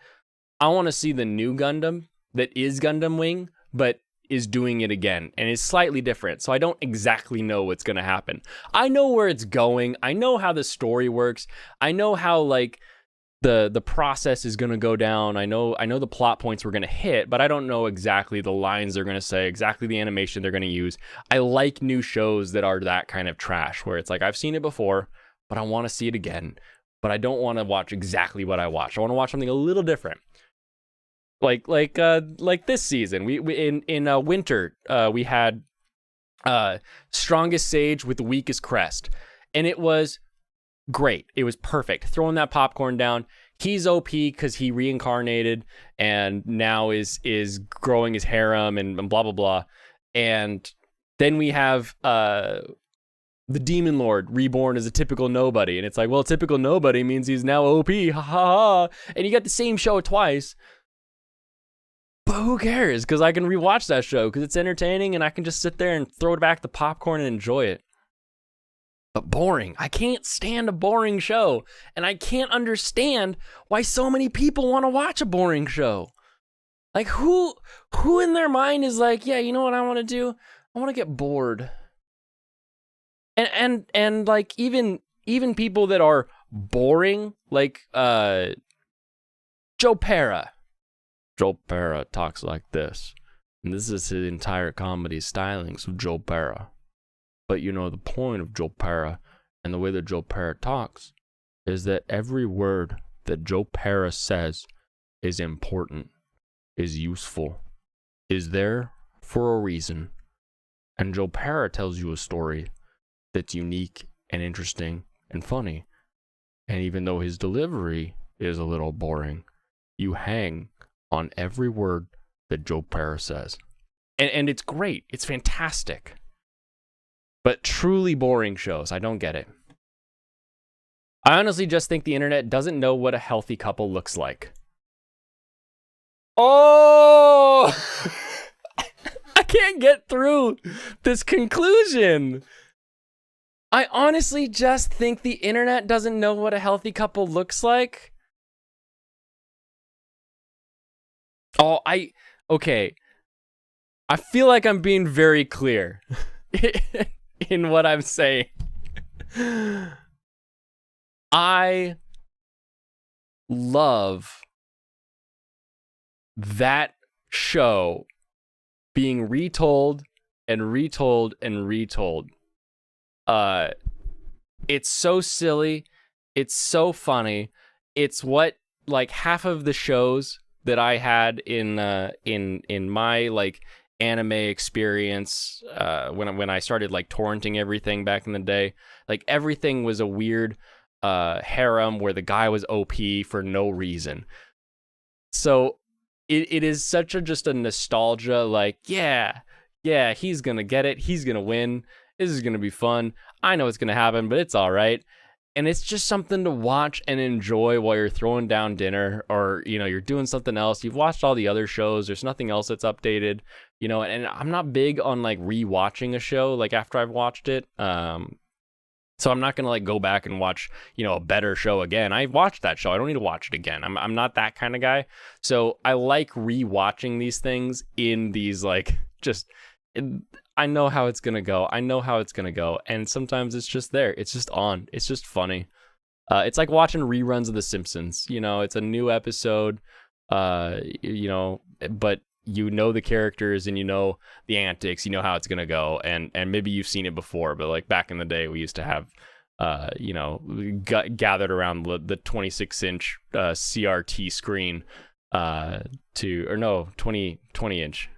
I want to see the new Gundam that is Gundam Wing, but is doing it again and is slightly different. So I don't exactly know what's going to happen. I know where it's going. I know how the story works. I know how like the process is going to go down. I know the plot points we're going to hit, but I don't know exactly the lines they're going to say, exactly the animation they're going to use. I like new shows that are that kind of trash where it's like, I've seen it before, but I want to see it again, but I don't want to watch exactly what I watched. I want to watch something a little different. Like this season, we in winter, we had Strongest Sage with the Weakest Crest, and it was great. It was perfect. Throwing that popcorn down. He's OP because he reincarnated and now is growing his harem and blah blah blah. And then we have the Demon Lord reborn as a typical nobody, and it's like, well, typical nobody means he's now OP. Ha ha ha! And you got the same show twice. But who cares? Because I can rewatch that show because it's entertaining and I can just sit there and throw back the popcorn and enjoy it. But boring. I can't stand a boring show. And I can't understand why so many people want to watch a boring show. Like who in their mind is like, yeah, you know what I want to do? I want to get bored. And like even people that are boring, like Joe Pera. Joe Pera talks like this. And this is his entire comedy stylings of Joe Pera. But you know, the point of Joe Pera and the way that Joe Pera talks is that every word that Joe Pera says is important, is useful, is there for a reason. And Joe Pera tells you a story that's unique and interesting and funny. And even though his delivery is a little boring, you hang on every word that Joe Pera says. And it's great. It's fantastic. But truly boring shows, I don't get it. I honestly just think the internet doesn't know what a healthy couple looks like. Oh! I can't get through this conclusion. I honestly just think the internet doesn't know what a healthy couple looks like. Okay. I feel like I'm being very clear in what I'm saying. I love that show being retold and retold and retold. It's so silly. It's so funny. It's what like half of the shows that I had in my like anime experience when I started like torrenting everything back in the day. Like everything was a weird harem where the guy was OP for no reason. So it is such a just a nostalgia, like, yeah, he's gonna get it, he's gonna win, this is gonna be fun. I know it's gonna happen, but it's all right. And it's just something to watch and enjoy while you're throwing down dinner, or you're doing something else. You've watched all the other shows, there's nothing else that's updated, and I'm not big on like rewatching a show like after I've watched it. So I'm not gonna like go back and watch, a better show again. I watched that show. I don't need to watch it again. I'm not that kind of guy. So I like rewatching these things in these like I know how it's gonna go. And sometimes it's just there. It's just on. It's just funny. It's like watching reruns of The Simpsons. It's a new episode. But the characters and the antics, how it's gonna go, and maybe you've seen it before, but like back in the day we used to have gathered around the 26-inch CRT screen 20-inch.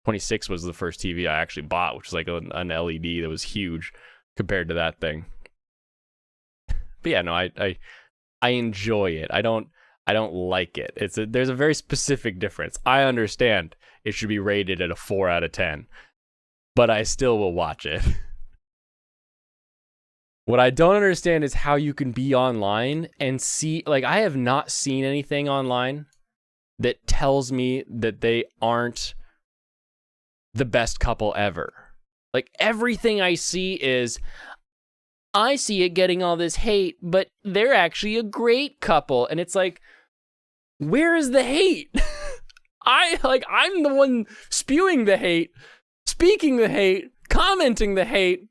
26 was the first TV I actually bought, which was like an LED that was huge compared to that thing. But yeah, no, I enjoy it. I don't like it. There's a very specific difference. I understand it should be rated at a 4 out of 10, but I still will watch it. What I don't understand is how you can be online and see, like, I have not seen anything online that tells me that they aren't the best couple ever. Like, everything I see it getting all this hate, but they're actually a great couple. And it's like, where is the hate? I'm the one spewing the hate, speaking the hate, commenting the hate,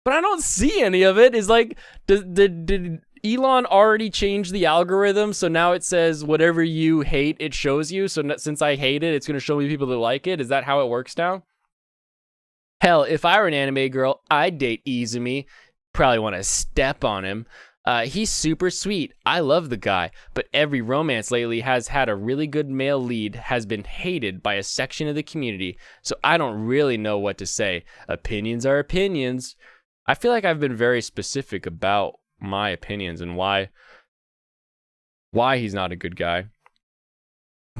but I don't see any of it. Is like, did Elon already change the algorithm? So now it says whatever you hate, it shows you. So since I hate it, it's going to show me people that like it. Is that how it works now? Hell, if I were an anime girl, I'd date Izumi. Probably want to step on him. He's super sweet. I love the guy, but every romance lately has had a really good male lead has been hated by a section of the community, so I don't really know what to say. Opinions are opinions. I feel like I've been very specific about my opinions and why he's not a good guy.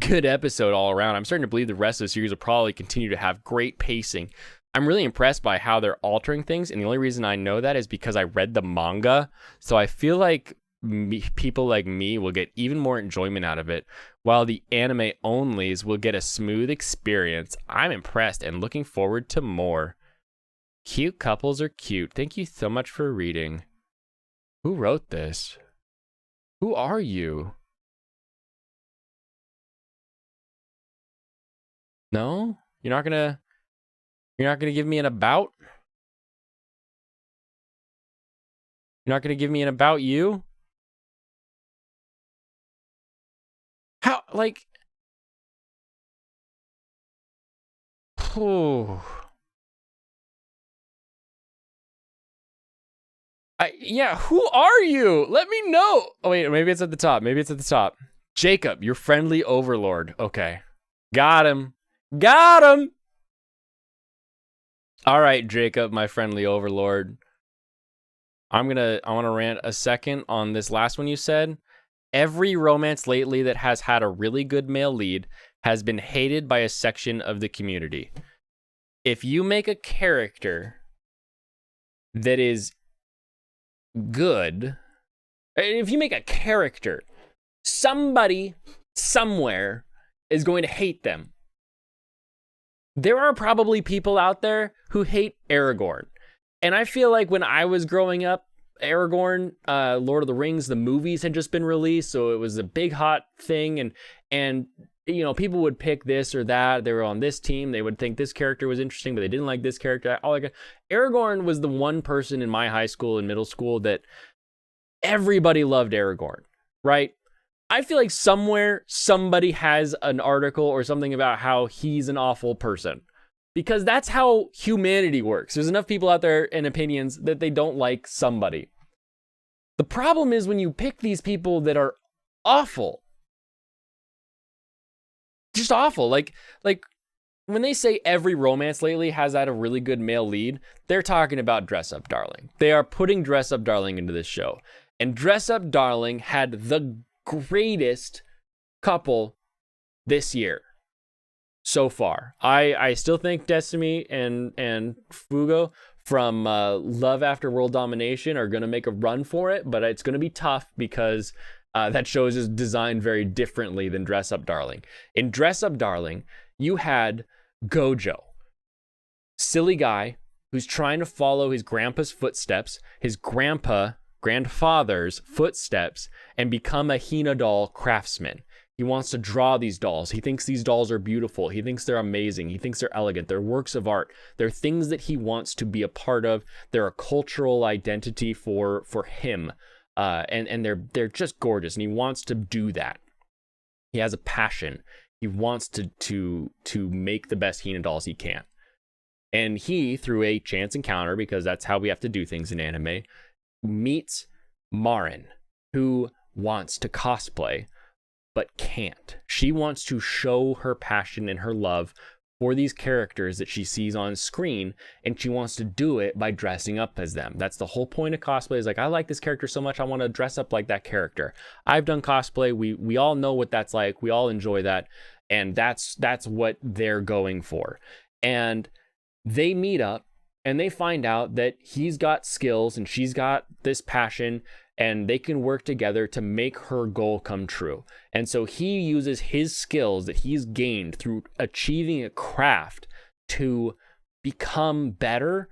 Good episode all around. I'm starting to believe the rest of the series will probably continue to have great pacing. I'm really impressed by how they're altering things, and the only reason I know that is because I read the manga, so I feel like people like me will get even more enjoyment out of it, while the anime onlys will get a smooth experience. I'm impressed and looking forward to more. Cute couples are cute. Thank you so much for reading. Who wrote this? Who are you? No? You're not gonna give me an about? You're not gonna give me an about you? How, like... Oh... Yeah, who are you? Let me know. Oh, wait, maybe it's at the top. Jacob, your friendly overlord. Okay. Got him. All right, Jacob, my friendly overlord. I want to rant a second on this last one you said. Every romance lately that has had a really good male lead has been hated by a section of the community. If you make a character that is good, if you make a character, somebody somewhere is going to hate them. There are probably people out there who hate Aragorn, and I feel like when I was growing up, Aragorn, Lord of the Rings, the movies had just been released, so it was a big hot thing, and people would pick this or that. They were on this team. They would think this character was interesting, but they didn't like this character. Aragorn was the one person in my high school and middle school that everybody loved Aragorn, right? I feel like somewhere somebody has an article or something about how he's an awful person. because that's how humanity works. There's enough people out there and opinions that they don't like somebody. The problem is when you pick these people that are awful, just awful. Like when they say every romance lately has had a really good male lead, they're talking about Dress Up Darling. They are putting Dress Up Darling into this show. And Dress Up Darling had the greatest couple this year so far. I still think Destiny and Fugo from Love After World Domination are going to make a run for it, but it's going to be tough because that show is designed very differently than Dress Up Darling. In Dress Up Darling, you had Gojo, silly guy who's trying to follow his grandpa's footsteps, his grandfather's footsteps, and become a Hina doll craftsman. He wants to draw these dolls. He thinks these dolls are beautiful. He thinks they're amazing. He thinks they're elegant. They're works of art. They're things that he wants to be a part of. They're a cultural identity for him. And they're just gorgeous. And he wants to do that. He has a passion. He wants to make the best Hina dolls he can. And he, through a chance encounter, because that's how we have to do things in anime, meets Marin, who wants to cosplay but can't. She wants to show her passion and her love for these characters that she sees on screen, and she wants to do it by dressing up as them. That's the whole point of cosplay, is like, I like this character so much, I want to dress up like that character. I've done cosplay. We all know what that's like. We all enjoy that, and that's what they're going for. And they meet up, and they find out that he's got skills and she's got this passion, and they can work together to make her goal come true. And so he uses his skills that he's gained through achieving a craft to become better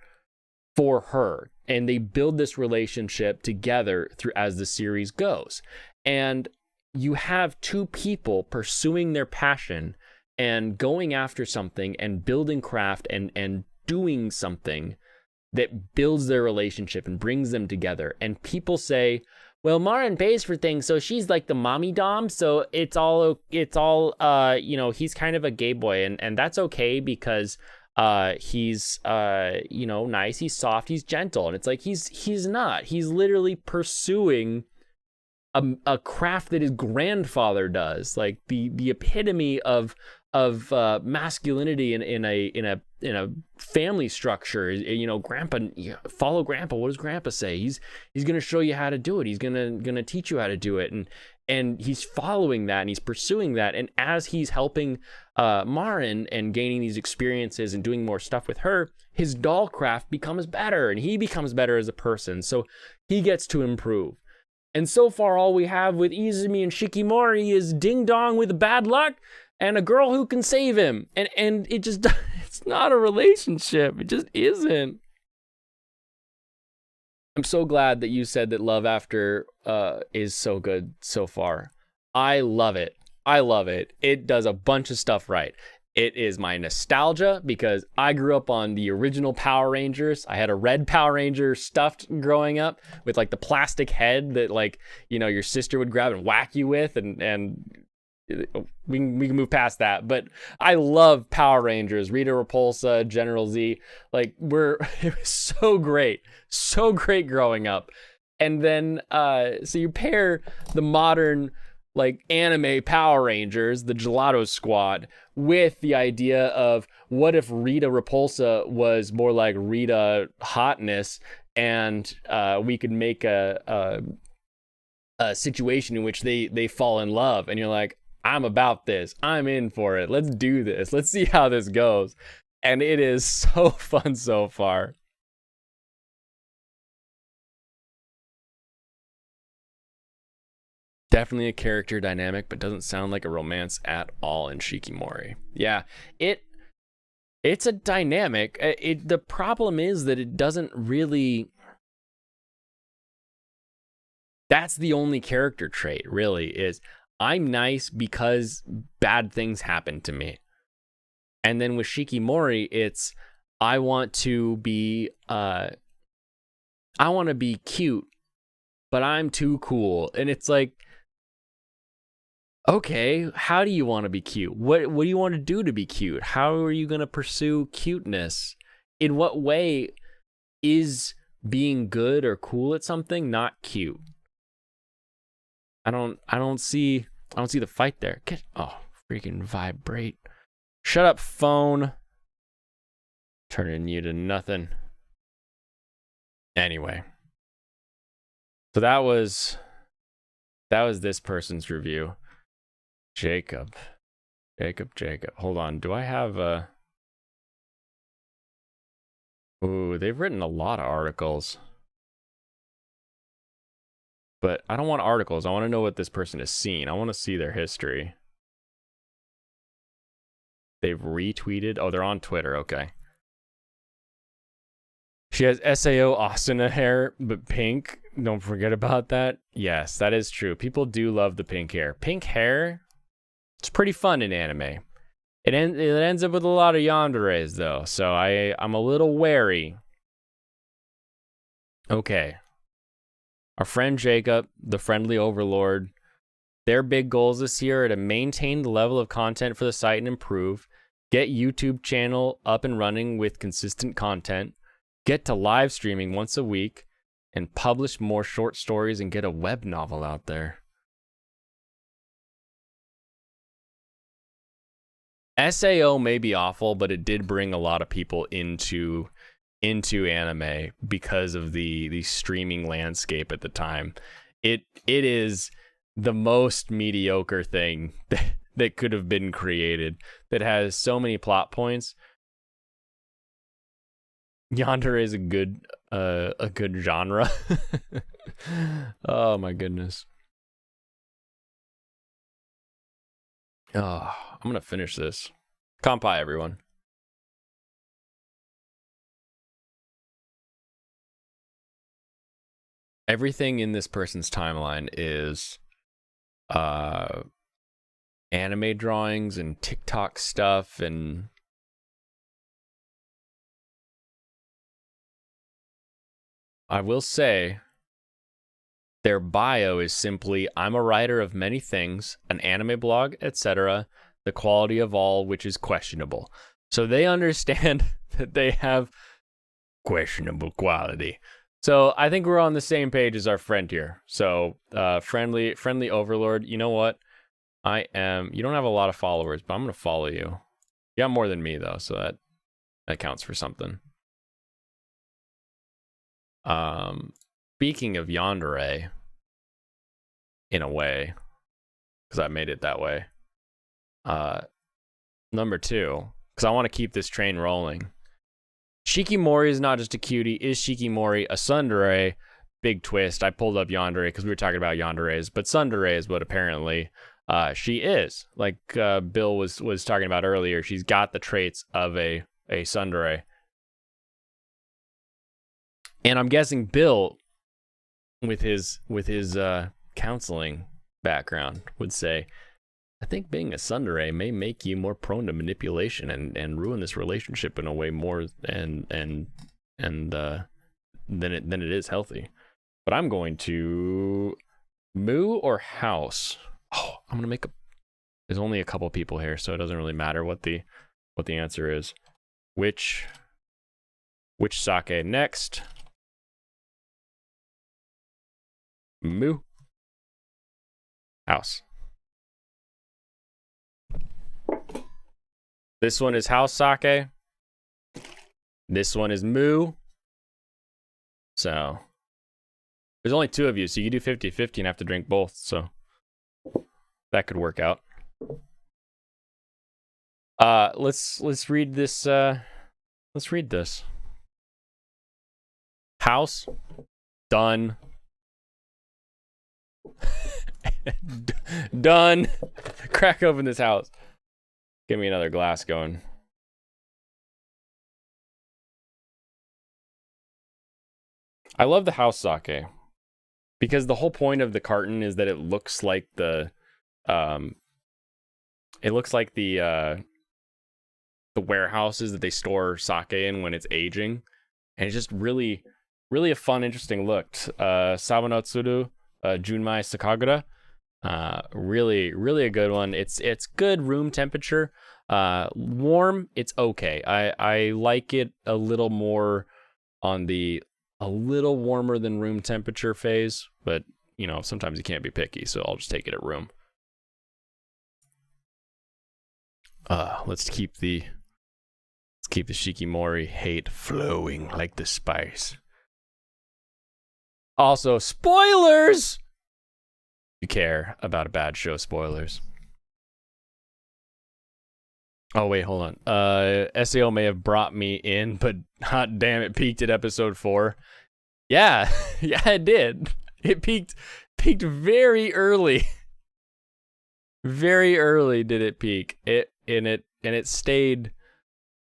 for her. And they build this relationship together through as the series goes. And you have two people pursuing their passion and going after something and building craft and doing something that builds their relationship and brings them together. And people say, well, Marin pays for things, so she's like the mommy dom, so it's all he's kind of a gay boy, and that's okay because he's nice, he's soft, he's gentle. And it's like he's not. He's literally pursuing a craft that his grandfather does, like the epitome of masculinity in a family structure. Grandpa, follow grandpa. What does grandpa say? He's going to show you how to do it. He's going to teach you how to do it. And he's following that, and he's pursuing that. And as he's helping Marin and gaining these experiences and doing more stuff with her, his doll craft becomes better, and he becomes better as a person. So he gets to improve. And so far, all we have with Izumi and Shikimori is Ding Dong with bad luck and a girl who can save him. And it just, it's not a relationship. It just isn't. I'm so glad that you said that Love After is so good so far. I love it. I love it. It does a bunch of stuff right. It is my nostalgia because I grew up on the original Power Rangers. I had a red Power Ranger stuffed growing up with like the plastic head that your sister would grab and whack you with, and we can move past that. But I love Power Rangers, Rita Repulsa, General Z. It was so great growing up. And then so you pair the modern anime Power Rangers, the Gelato Squad, with the idea of what if Rita Repulsa was more like Rita Hotness, and we could make a situation in which they fall in love, and you're like, I'm about this. I'm in for it. Let's do this. Let's see how this goes. And it is so fun so far. Definitely a character dynamic, but doesn't sound like a romance at all in Shikimori. Yeah, it's a dynamic. The problem is that it doesn't really... That's the only character trait, really, is I'm nice because bad things happen to me. And then with Shikimori, it's I want to be cute, but I'm too cool. And it's like, Okay, how do you want to be cute? What do you want to do to be cute? How are you going to pursue cuteness? In what way is being good or cool at something not cute? I don't see the fight there. Freaking vibrate. Shut up, phone. Turning you to nothing. Anyway. So that was this person's review. Jacob. Hold on. Do I have a... Ooh, they've written a lot of articles. But I don't want articles. I want to know what this person has seen. I want to see their history. They've retweeted. Oh, they're on Twitter. Okay. She has SAO Asuna hair, but pink. Don't forget about that. Yes, that is true. People do love the pink hair. Pink hair, it's pretty fun in anime. It ends up with a lot of yanderes, though, so I'm a little wary. Okay. Our friend Jacob, the friendly overlord, their big goals this year are to maintain the level of content for the site and improve, get YouTube channel up and running with consistent content, get to live streaming once a week, and publish more short stories and get a web novel out there. SAO may be awful, but it did bring a lot of people into anime because of the streaming landscape at the time. It is the most mediocre thing that could have been created, that has so many plot points. Yandere is a good genre. Oh my goodness. Oh, I'm gonna finish this. Kampai, everyone. Everything in this person's timeline is anime drawings and TikTok stuff, and I will say their bio is simply, I'm a writer of many things, an anime blog, etc., the quality of all which is questionable. So they understand that they have questionable quality. So I think we're on the same page as our friend here. So friendly overlord, you know what? You don't have a lot of followers, but I'm going to follow you. You got more than me, though, so that counts for something. Speaking of yandere, in a way, because I made it that way. Number 2, because I want to keep this train rolling. Shikimori is not just a cutie. Is Shikimori a tsundere? Big twist. I pulled up yandere because we were talking about yanderes, but tsundere is what apparently she is. Like Bill was talking about earlier, she's got the traits of a tsundere. And I'm guessing Bill, with his counseling background, would say, I think being a tsundere may make you more prone to manipulation and ruin this relationship in a way more than it is healthy. But I'm going to moo or house. Oh, I'm gonna make there's only a couple people here, so it doesn't really matter what the answer is. Which sake next? Moo. House. This one is house sake. This one is moo. So there's only 2 of you, so you do 50-50 and have to drink both, so that could work out. Let's read this. Let's read this. House. Done. Done. Crack open this house. Give me another glass going. I love the house sake because the whole point of the carton is that it looks like the warehouses that they store sake in when it's aging, and it's just really a fun, interesting look. Sawanotsuru Junmai Sakagura. Really, really a good one. It's good room temperature. Warm, it's okay. I like it a little more on the a little warmer than room temperature phase, but you know, sometimes you can't be picky, so I'll just take it at room. Let's keep the Shikimori hate flowing like the spice. Also, spoilers! You care about a bad show, spoilers. Oh, wait, hold on. SAO may have brought me in, but hot damn, it peaked at episode 4. Yeah, yeah, it did. It peaked very early. Very early did it peak. It stayed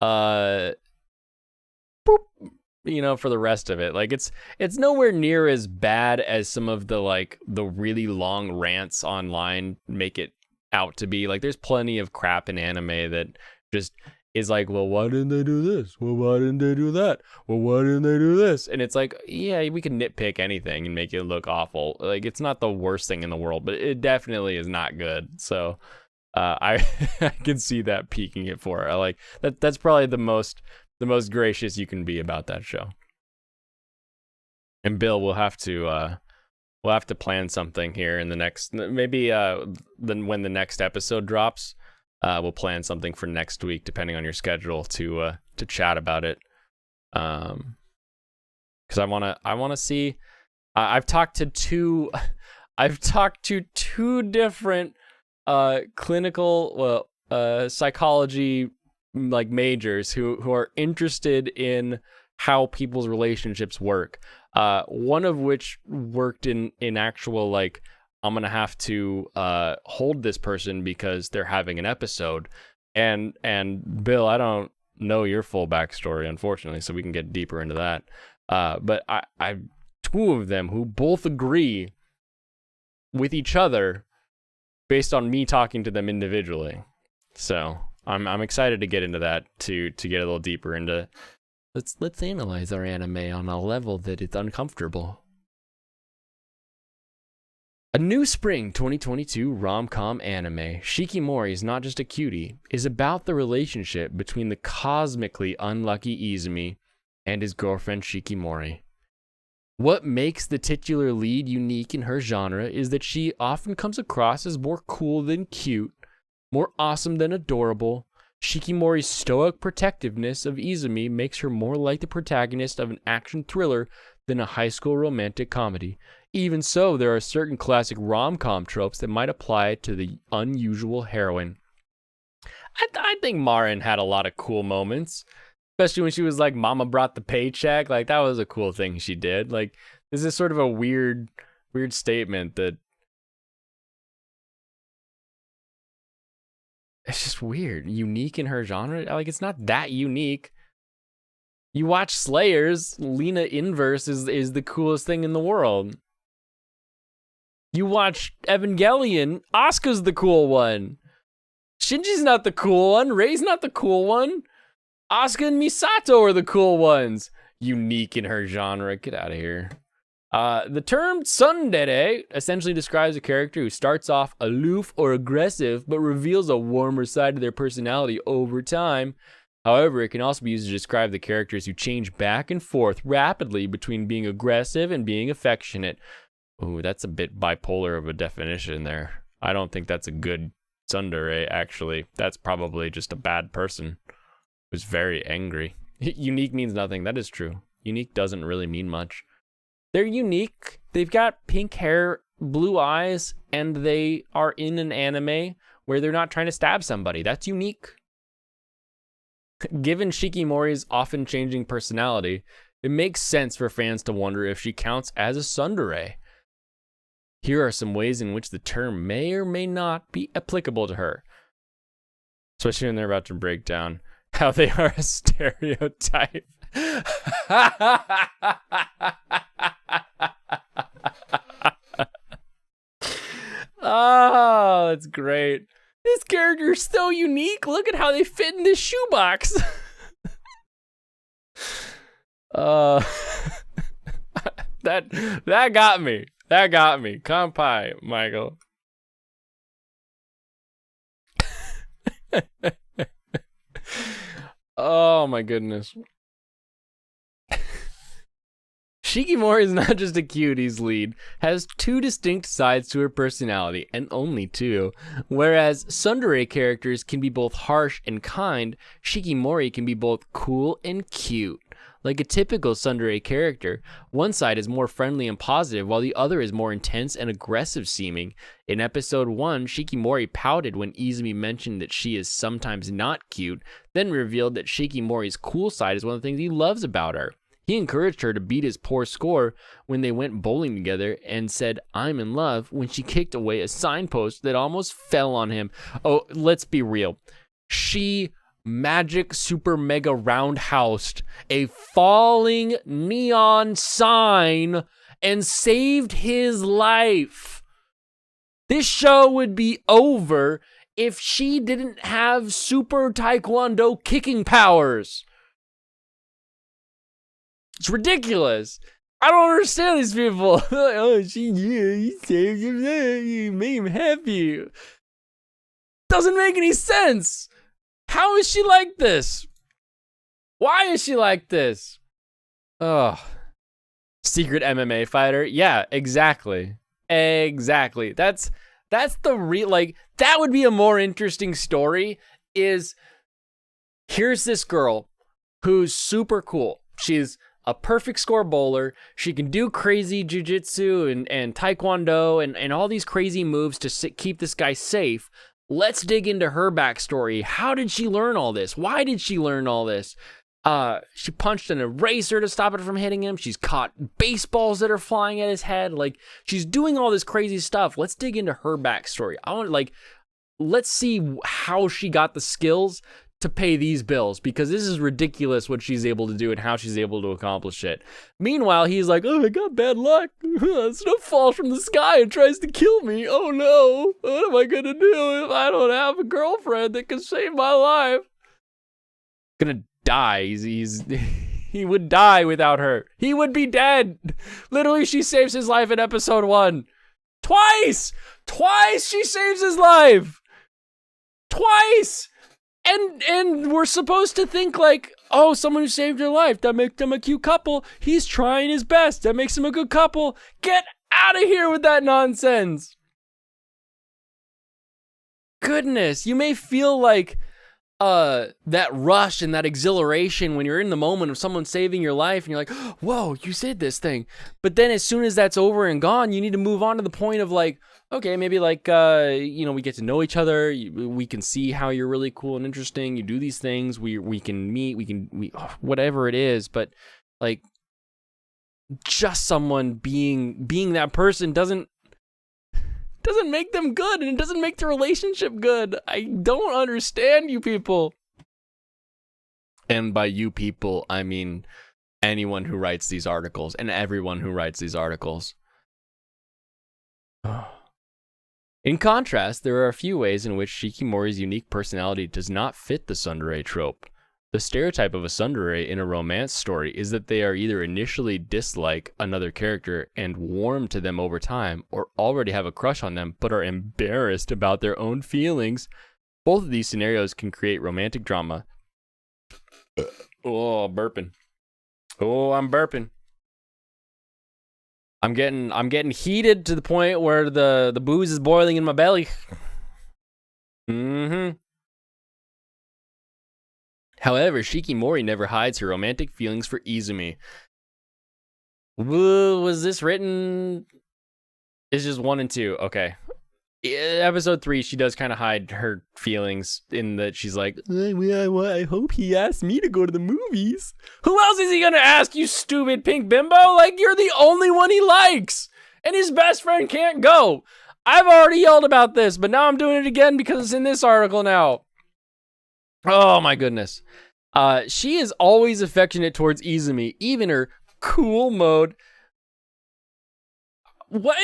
boop, you know, for the rest of it. Like it's nowhere near as bad as some of the really long rants online make it out to be. Like there's plenty of crap in anime that just is like, well, why didn't they do this? Well, why didn't they do that? Well, why didn't they do this? And it's like, yeah, we can nitpick anything and make it look awful. Like it's not the worst thing in the world, but it definitely is not good. So I I can see that peaking it for her. I like that. That's probably the most gracious you can be about that show. And Bill, we'll have to plan something here in the next, maybe then when the next episode drops, we'll plan something for next week depending on your schedule to chat about it. Because I wanna see. I've talked to two different clinical psychology majors who are interested in how people's relationships work. One of which worked in actual I'm gonna have to hold this person because they're having an episode. And Bill, I don't know your full backstory, unfortunately, so we can get deeper into that. But I two of them who both agree with each other based on me talking to them individually. So I'm excited to get into that to get a little deeper into. Let's analyze our anime on a level that is uncomfortable. A new spring 2022 rom-com anime, Shikimori is not just a cutie, is about the relationship between the cosmically unlucky Izumi and his girlfriend Shikimori. What makes the titular lead unique in her genre is that she often comes across as more cool than cute, more awesome than adorable. Shikimori's stoic protectiveness of Izumi makes her more like the protagonist of an action thriller than a high school romantic comedy. Even so, there are certain classic rom-com tropes that might apply to the unusual heroine. I think Marin had a lot of cool moments, especially when she was like, Mama brought the paycheck. Like, that was a cool thing she did. Like, this is sort of a weird statement that it's just weird. Unique in her genre? Like, it's not that unique. You watch Slayers, Lena Inverse is the coolest thing in the world. You watch Evangelion, Asuka's the cool one. Shinji's not the cool one. Rei's not the cool one. Asuka and Misato are the cool ones. Unique in her genre. Get out of here. The term tsundere essentially describes a character who starts off aloof or aggressive, but reveals a warmer side to their personality over time. However, it can also be used to describe the characters who change back and forth rapidly between being aggressive and being affectionate. Ooh, that's a bit bipolar of a definition there. I don't think that's a good tsundere, actually. That's probably just a bad person who's very angry. Unique means nothing. That is true. Unique doesn't really mean much. They're unique. They've got pink hair, blue eyes, and they are in an anime where they're not trying to stab somebody. That's unique. Given Shikimori's often changing personality, it makes sense for fans to wonder if she counts as a tsundere. Here are some ways in which the term may or may not be applicable to her. Especially when they're about to break down how they are a stereotype. Oh, that's great. This character is so unique. Look at how they fit in this shoebox. That got me. That got me. Kampai, Michael. Oh my goodness. Shikimori is not just a cutie's lead, has two distinct sides to her personality, and only two. Whereas Tsundere characters can be both harsh and kind, Shikimori can be both cool and cute. Like a typical Tsundere character, one side is more friendly and positive, while the other is more intense and aggressive seeming. In episode 1, Shikimori pouted when Izumi mentioned that she is sometimes not cute, then revealed that Shikimori's cool side is one of the things he loves about her. He encouraged her to beat his poor score when they went bowling together and said, "I'm in love," when she kicked away a signpost that almost fell on him. Oh, let's be real. She magic super mega roundhoused a falling neon sign and saved his life. This show would be over if she didn't have super taekwondo kicking powers. It's ridiculous. I don't understand these people. Oh, he saved him. He made him happy. Doesn't make any sense. How is she like this? Why is she like this? Oh, secret MMA fighter. Yeah, exactly. Exactly. That's the real, like, that would be a more interesting story. Is here's this girl who's super cool. She's a perfect score bowler. She can do crazy jujitsu and taekwondo and all these crazy moves to keep this guy safe. Let's dig into her backstory. How did she learn all this? Why did she learn all this? She punched an eraser to stop it from hitting him. She's caught baseballs that are flying at his head. Like, she's doing all this crazy stuff. Let's dig into her backstory. Let's see how she got the skills to pay these bills, because this is ridiculous what she's able to do and how she's able to accomplish it. Meanwhile, he's like, "Oh, I got bad luck. Snow falls from the sky and tries to kill me. Oh no, what am I gonna do if I don't have a girlfriend that can save my life?" Gonna die. He would die without her. He would be dead. Literally, she saves his life in episode 1. Twice she saves his life. Twice. And we're supposed to think like, oh, someone who saved your life, that makes them a cute couple. He's trying his best. That makes him a good couple. Get out of here with that nonsense. Goodness, you may feel like that rush and that exhilaration when you're in the moment of someone saving your life and you're like, whoa, you said this thing. But then as soon as that's over and gone, you need to move on to the point of like, okay, maybe like, we get to know each other. We can see how you're really cool and interesting. You do these things. We can meet. Whatever it is. But like, just someone being that person doesn't make them good, and it doesn't make the relationship good. I don't understand you people. And by you people, I mean anyone who writes these articles and everyone who writes these articles. In contrast, there are a few ways in which Shikimori's unique personality does not fit the tsundere trope. The stereotype of a tsundere in a romance story is that they are either initially dislike another character and warm to them over time, or already have a crush on them but are embarrassed about their own feelings. Both of these scenarios can create romantic drama. Oh, burping. Oh, I'm burping. I'm getting heated to the point where the booze is boiling in my belly. However, Shikimori never hides her romantic feelings for Izumi. Was this written? It's just 1 and 2. Okay. Episode 3, she does kind of hide her feelings in that she's like, I hope he asks me to go to the movies. Who else is he gonna ask, you stupid pink bimbo? Like, you're the only one he likes, and his best friend can't go. I've already yelled about this, but now I'm doing it again because it's in this article now. Oh my goodness. She is always affectionate towards Izumi, even her cool mode. What?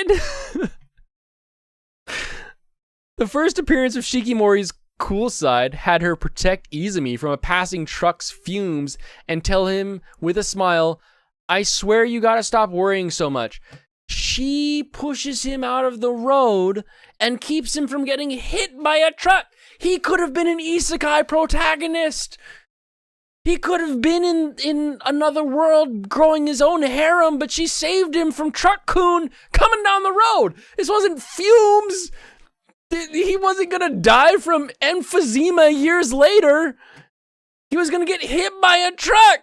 The first appearance of Shikimori's cool side had her protect Izumi from a passing truck's fumes and tell him with a smile, "I swear you gotta stop worrying so much." She pushes him out of the road and keeps him from getting hit by a truck. He could have been an isekai protagonist. He could have been in another world growing his own harem, but she saved him from Truck-kun coming down the road. This wasn't fumes. He wasn't going to die from emphysema years later. He was going to get hit by a truck.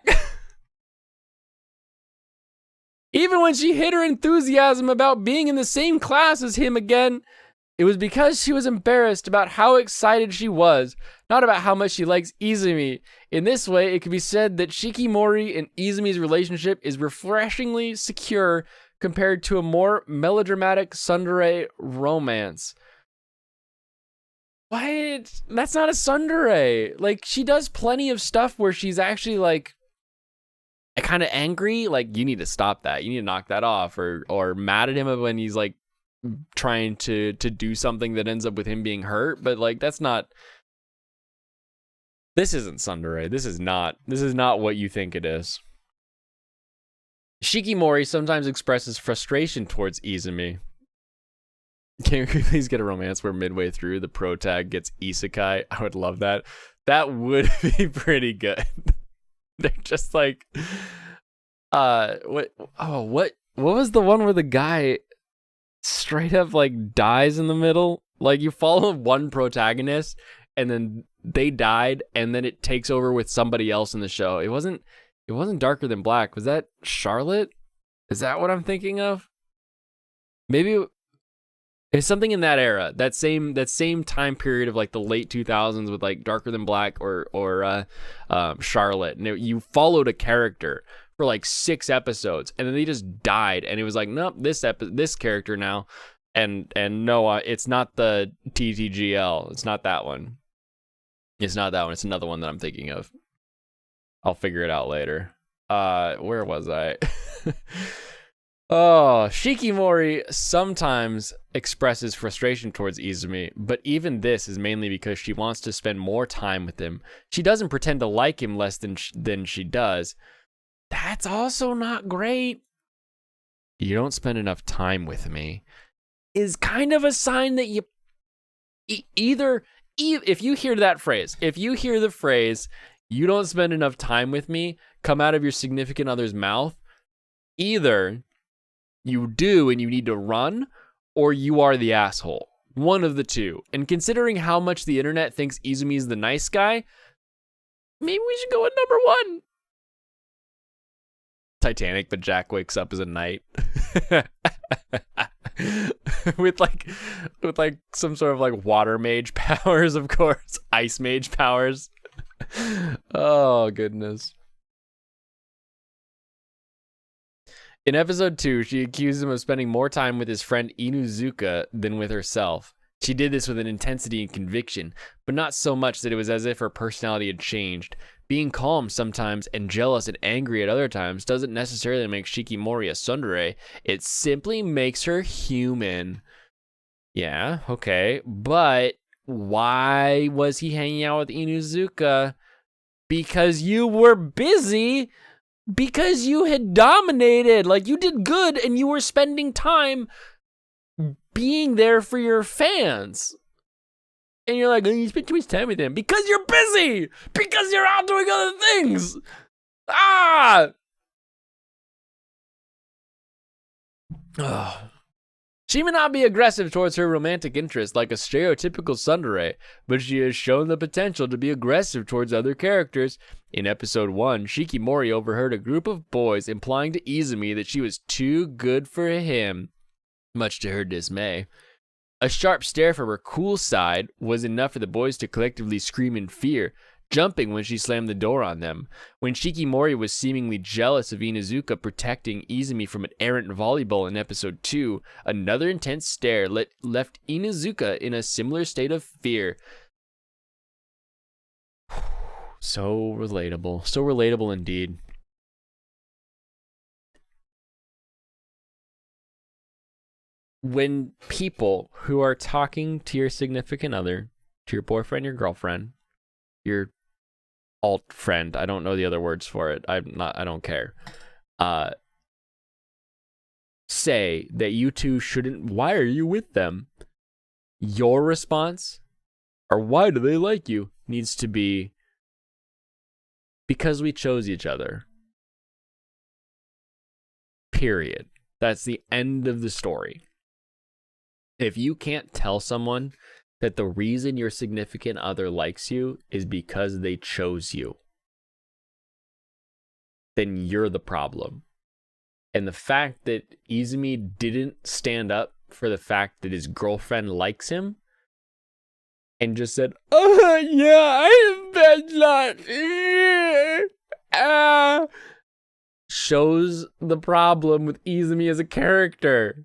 Even when she hid her enthusiasm about being in the same class as him again, it was because she was embarrassed about how excited she was, not about how much she likes Izumi. In this way, it can be said that Shikimori and Izumi's relationship is refreshingly secure compared to a more melodramatic tsundere romance. What? That's not a tsundere. Like, she does plenty of stuff where she's actually like kind of angry. Like, you need to stop that. You need to knock that off. Or mad at him when he's like trying to do something that ends up with him being hurt. But like, that's not. This isn't tsundere. This is not what you think it is. Shikimori sometimes expresses frustration towards Izumi. Can we please get a romance where midway through the protag gets isekai? I would love that. That would be pretty good. They're just like, what was the one where the guy straight up like dies in the middle? Like, you follow one protagonist and then they died and then it takes over with somebody else in the show. It wasn't Darker Than Black. Was that Charlotte? Is that what I'm thinking of? Maybe it's something in that era, that same time period of like the late 2000s with like Darker Than Black or Charlotte. And you followed a character for like 6 episodes, and then they just died. And it was like, nope, this character now, and no, it's not the TTGL. It's not that one. It's not that one. It's another one that I'm thinking of. I'll figure it out later. Where was I? Oh, Shikimori sometimes expresses frustration towards Izumi, but even this is mainly because she wants to spend more time with him. She doesn't pretend to like him less than she does. That's also not great. You don't spend enough time with me is kind of a sign that you either if you hear that phrase, if you hear the phrase, you don't spend enough time with me, come out of your significant other's mouth, either you do and you need to run, or you are the asshole. One of the two. And considering how much the internet thinks Izumi is the nice guy, maybe we should go with number 1. Titanic, but Jack wakes up as a knight. with like some sort of like water mage powers, of course. Ice mage powers. Oh, goodness. In episode 2, she accused him of spending more time with his friend Inuzuka than with herself. She did this with an intensity and conviction, but not so much that it was as if her personality had changed. Being calm sometimes and jealous and angry at other times doesn't necessarily make Shikimori a tsundere. It simply makes her human. Yeah, okay, but why was he hanging out with Inuzuka? Because you were busy. Because you had dominated, like you did good and you were spending time being there for your fans. And you're like, oh, you spent too much time with them because you're busy, because you're out doing other things. Ugh. She may not be aggressive towards her romantic interest like a stereotypical tsundere, but she has shown the potential to be aggressive towards other characters. In episode 1, Shikimori overheard a group of boys implying to Izumi that she was too good for him, much to her dismay. A sharp stare from her cool side was enough for the boys to collectively scream in fear, jumping when she slammed the door on them. When Shikimori was seemingly jealous of Inuzuka protecting Izumi from an errant volleyball in episode 2, another intense stare left Inuzuka in a similar state of fear. So relatable. So relatable indeed. When people who are talking to your significant other, to your boyfriend, your girlfriend, your alt friend, I don't know the other words for it. I don't care. Say that you two shouldn't, why are you with them? Your response or why do they like you, needs to be because we chose each other. Period. That's the end of the story. If you can't tell someone that the reason your significant other likes you is because they chose you, then you're the problem. And the fact that Izumi didn't stand up for the fact that his girlfriend likes him and just said, "Oh, yeah, I have bad luck," shows the problem with Izumi as a character.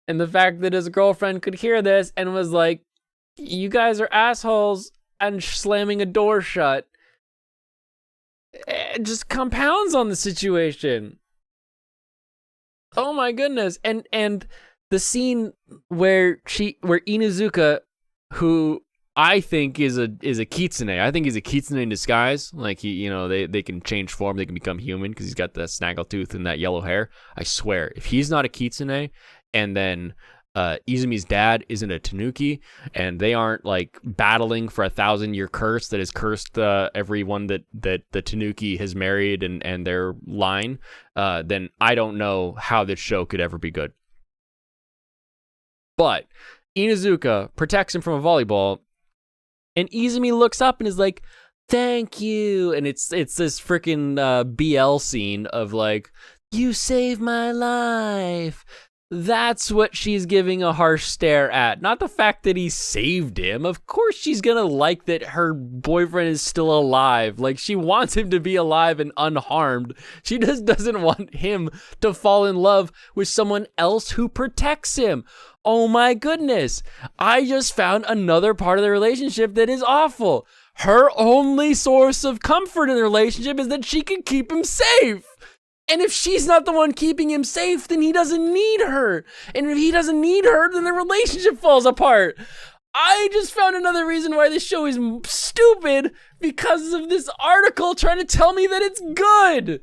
And the fact that his girlfriend could hear this and was like, "You guys are assholes," and slamming a door shut, it just compounds on the situation. Oh my goodness. And the scene where Inuzuka, who I think is a kitsune. I think he's a kitsune in disguise. Like, they can change form, they can become human because he's got that snaggletooth and that yellow hair. I swear, if he's not a kitsune, and then Izumi's dad isn't a tanuki, and they aren't like battling for a 1,000-year curse that has cursed everyone that the tanuki has married and their line, then I don't know how this show could ever be good. But Inuzuka protects him from a volleyball, and Izumi looks up and is like, "Thank you," and it's this freaking BL scene of like, "You saved my life." That's what she's giving a harsh stare at. Not the fact that he saved him. Of course she's gonna like that her boyfriend is still alive. Like, she wants him to be alive and unharmed. She just doesn't want him to fall in love with someone else who protects him. Oh my goodness. I just found another part of the relationship that is awful. Her only source of comfort in the relationship is that she can keep him safe. And if she's not the one keeping him safe, then he doesn't need her. And if he doesn't need her, then the relationship falls apart. I just found another reason why this show is stupid because of this article trying to tell me that it's good.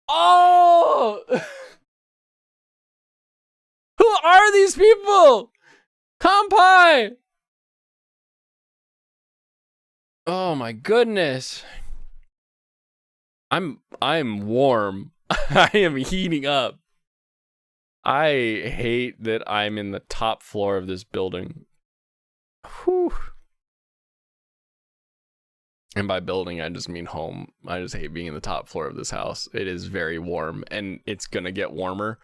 Oh! Who are these people? Kampai! Oh my goodness. I'm warm. I am heating up. I hate that I'm in the top floor of this building. Whew. And by building, I just mean home. I just hate being in the top floor of this house. It is very warm, and it's gonna get warmer.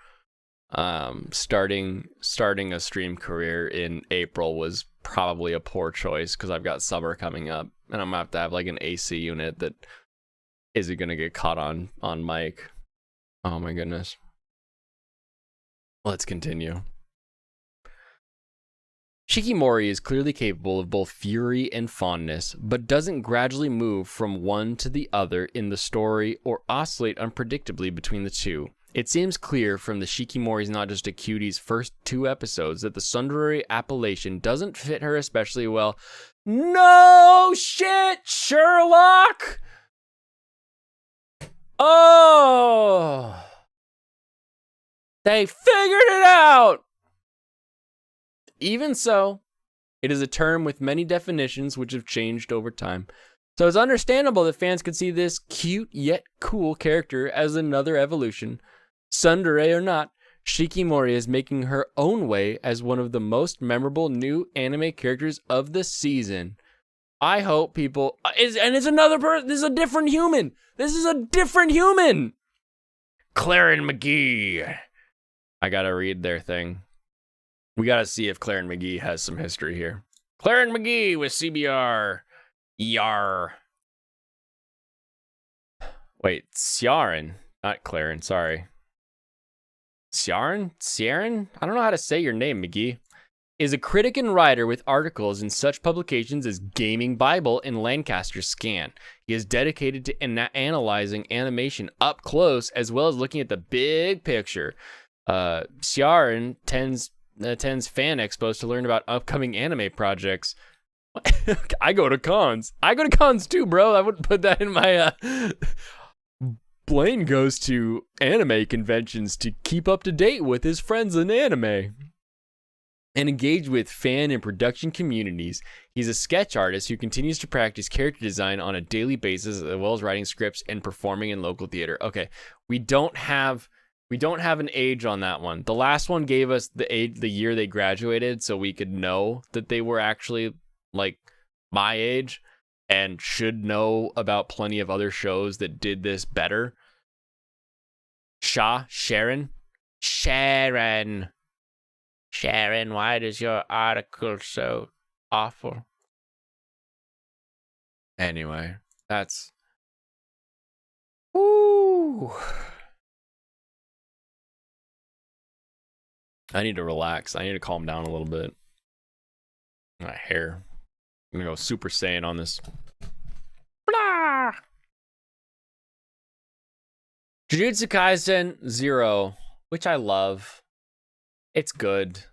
Starting a stream career in April was probably a poor choice because I've got summer coming up, and I'm gonna have to have like an AC unit that isn't gonna get caught on mic. Oh my goodness. Let's continue. Shikimori is clearly capable of both fury and fondness, but doesn't gradually move from one to the other in the story or oscillate unpredictably between the two. It seems clear from the Shikimori's Not Just a Cutie's first 2 episodes that the Tsundere appellation doesn't fit her especially well. No shit, Sherlock! Oh! They figured it out! Even so, it is a term with many definitions which have changed over time. So it's understandable that fans could see this cute yet cool character as another evolution. Tsundere or not, Shikimori is making her own way as one of the most memorable new anime characters of the season. I hope people... And it's another person. This is a different human. This is a different human. Claire and McGee. I gotta read their thing. We gotta see if Claire and McGee has some history here. Claire and McGee with CBR. Yar. Wait, Ciaran. Not Claren, sorry. Ciaran? I don't know how to say your name, McGee. Is a critic and writer with articles in such publications as Gaming Bible and Lancaster Scan. He is dedicated to analyzing animation up close as well as looking at the big picture. Ciaran attends fan expos to learn about upcoming anime projects. I go to cons. I go to cons too, bro. I wouldn't put that in my... Blaine goes to anime conventions to keep up to date with his friends in anime. and engage with fan and production communities. He's a sketch artist who continues to practice character design on a daily basis, as well as writing scripts and performing in local theater. Okay, we don't have an age on that one. The last one gave us the year they graduated, so we could know that they were actually like my age and should know about plenty of other shows that did this better. Sharon, why does your article so awful? Anyway, that's... Woo! I need to relax. I need to calm down a little bit. My hair. I'm gonna go Super Saiyan on this. Blah! Jujutsu Kaisen 0, which I love. It's good.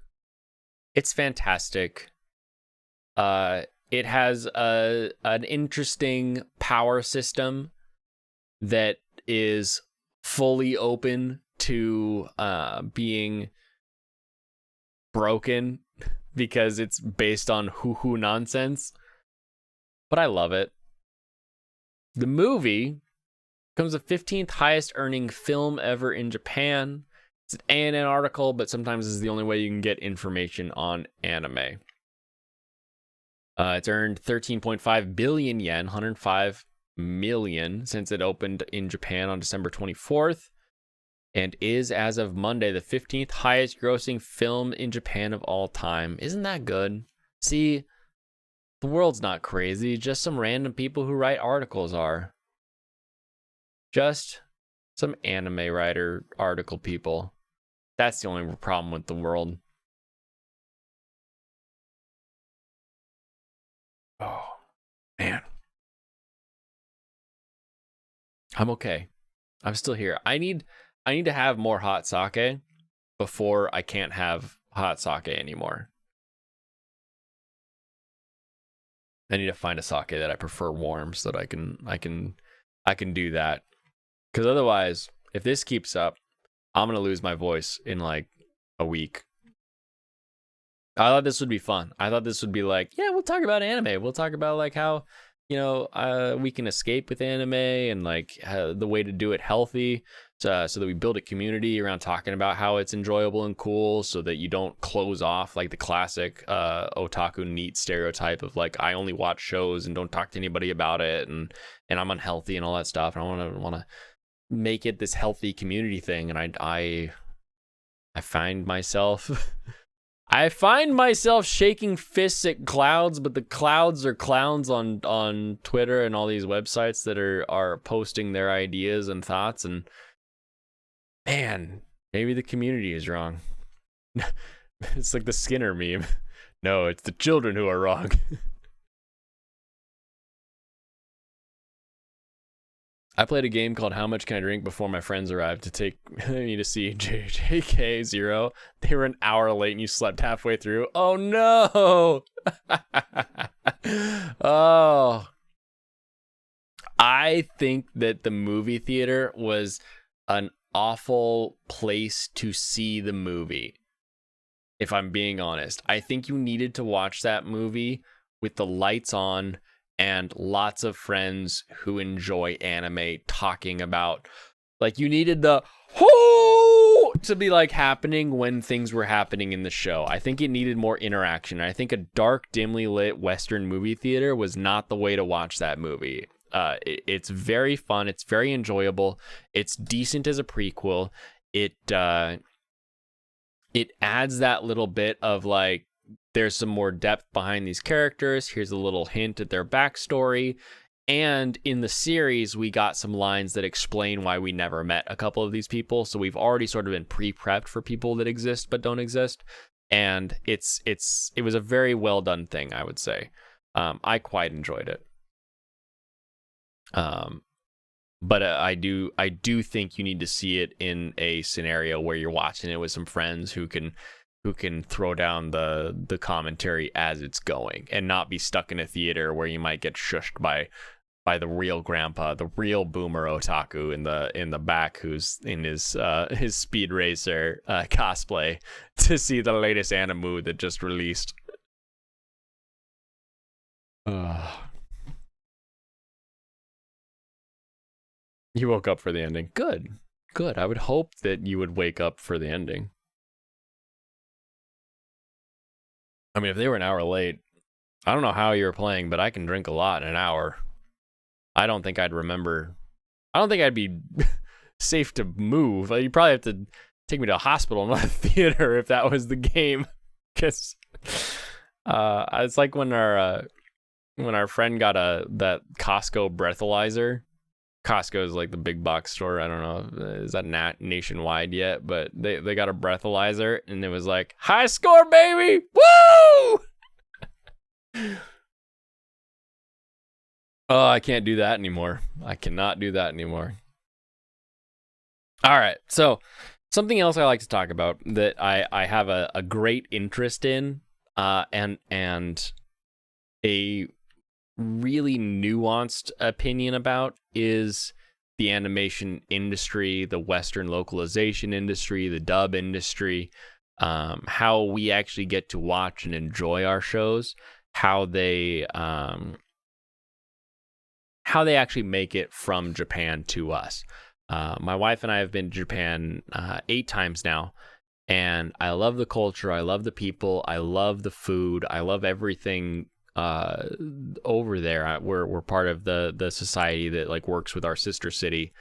It's fantastic. It has an interesting power system that is fully open to being broken because it's based on hoo-hoo nonsense. But I love it. The movie becomes the 15th highest earning film ever in Japan. It's an ANN article, but sometimes it's the only way you can get information on anime. It's earned 13.5 billion yen, 105 million, since it opened in Japan on December 24th, and is, as of Monday, the 15th highest grossing film in Japan of all time. Isn't that good? See, the world's not crazy, just some random people who write articles are. Just some anime writer article people. That's the only problem with the world. Oh, man. I'm okay. I'm still here. I need to have more hot sake before I can't have hot sake anymore. I need to find a sake that I prefer warm so that I can do that. Because otherwise, if this keeps up, I'm gonna lose my voice in like a week. I thought this would be fun. I thought this would be like, yeah, we'll talk about anime. We'll talk about like how, we can escape with anime and like the way to do it healthy, so that we build a community around talking about how it's enjoyable and cool, so that you don't close off like the classic otaku neat stereotype of like, I only watch shows and don't talk to anybody about it, and I'm unhealthy and all that stuff. And I want to make it this healthy community thing, and I find myself I find myself shaking fists at clouds, but the clouds are clowns on Twitter and all these websites that are posting their ideas and thoughts, and man, maybe the community is wrong. It's like the Skinner meme. No, it's the children who are wrong. I played a game called How Much Can I Drink Before My Friends Arrived to take me to see JK0. They were an hour late and you slept halfway through. Oh no! Oh. I think that the movie theater was an awful place to see the movie. If I'm being honest, I think you needed to watch that movie with the lights on and lots of friends who enjoy anime talking about, like, you needed the whoo to be like happening when things were happening in the show. I think it needed more interaction. I think a dark, dimly lit Western movie theater was not the way to watch that movie. It's very fun. It's very enjoyable. It's decent as a prequel. It adds that little bit of like, there's some more depth behind these characters. Here's a little hint at their backstory. And in the series, we got some lines that explain why we never met a couple of these people. So we've already sort of been pre-prepped for people that exist but don't exist. And it was a very well done thing, I would say. I quite enjoyed it. But I do think you need to see it in a scenario where you're watching it with some friends who can throw down the commentary as it's going, and not be stuck in a theater where you might get shushed by by the real grandpa, the real boomer otaku in the back, who's in his Speed Racer cosplay to see the latest anime that just released. You woke up for the ending. Good. I would hope that you would wake up for the ending. I mean, if they were an hour late, I don't know how you were playing, but I can drink a lot in an hour. I don't think I'd remember. I don't think I'd be safe to move. You'd probably have to take me to a hospital, not a theater, if that was the game. Because it's like when our friend got that Costco breathalyzer. Costco is like the big box store. I don't know, is that nationwide yet? But they got a breathalyzer, and it was like, high score, baby! Woo! Oh, I can't do that anymore. I cannot do that anymore. All right, so something else I like to talk about that I have a great interest in, and a really nuanced opinion about is the animation industry, the Western localization industry, the dub industry, how we actually get to watch and enjoy our shows, how they actually make it from Japan to us. My wife and I have been to Japan 8 times now, and I love the culture, I love the people, I love the food, I love everything over there. We're part of the society that like works with our sister city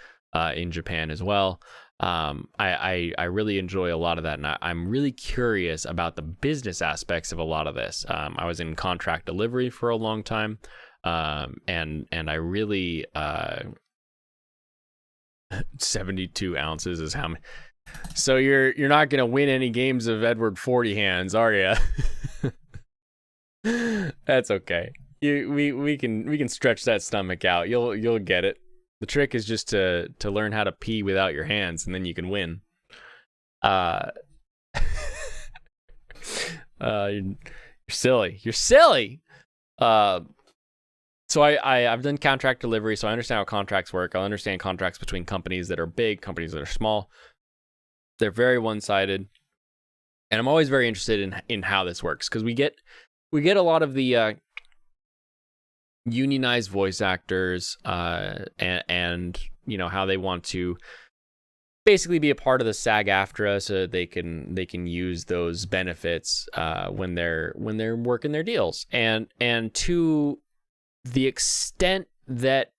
in Japan as well. I really enjoy a lot of that, and I'm really curious about the business aspects of a lot of this. I was in contract delivery for a long time, and I really 72 ounces is how many. So you're not gonna win any games of Edward 40 hands, are you? That's okay. We can stretch that stomach out. You'll get it. The trick is just to learn how to pee without your hands, and then you can win. You're silly. You're silly. So I've done contract delivery, so I understand how contracts work. I understand contracts between companies that are big, companies that are small. They're very one-sided, and I'm always very interested in how this works, because we get a lot of the unionized voice actors, and you know how they want to basically be a part of the SAG-AFTRA so that they can use those benefits when they're working their deals, and to the extent that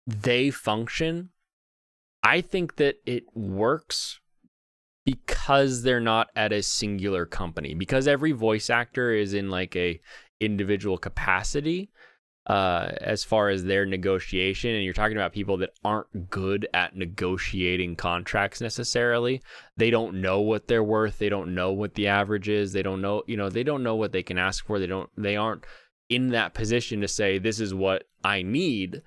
they function, I think that it works because they're not at a singular company, because every voice actor is in like a individual capacity as far as their negotiation, and you're talking about people that aren't good at negotiating contracts necessarily. They don't know what they're worth, they don't know what the average is, they don't know what they can ask for, they aren't in that position to say this is what I need.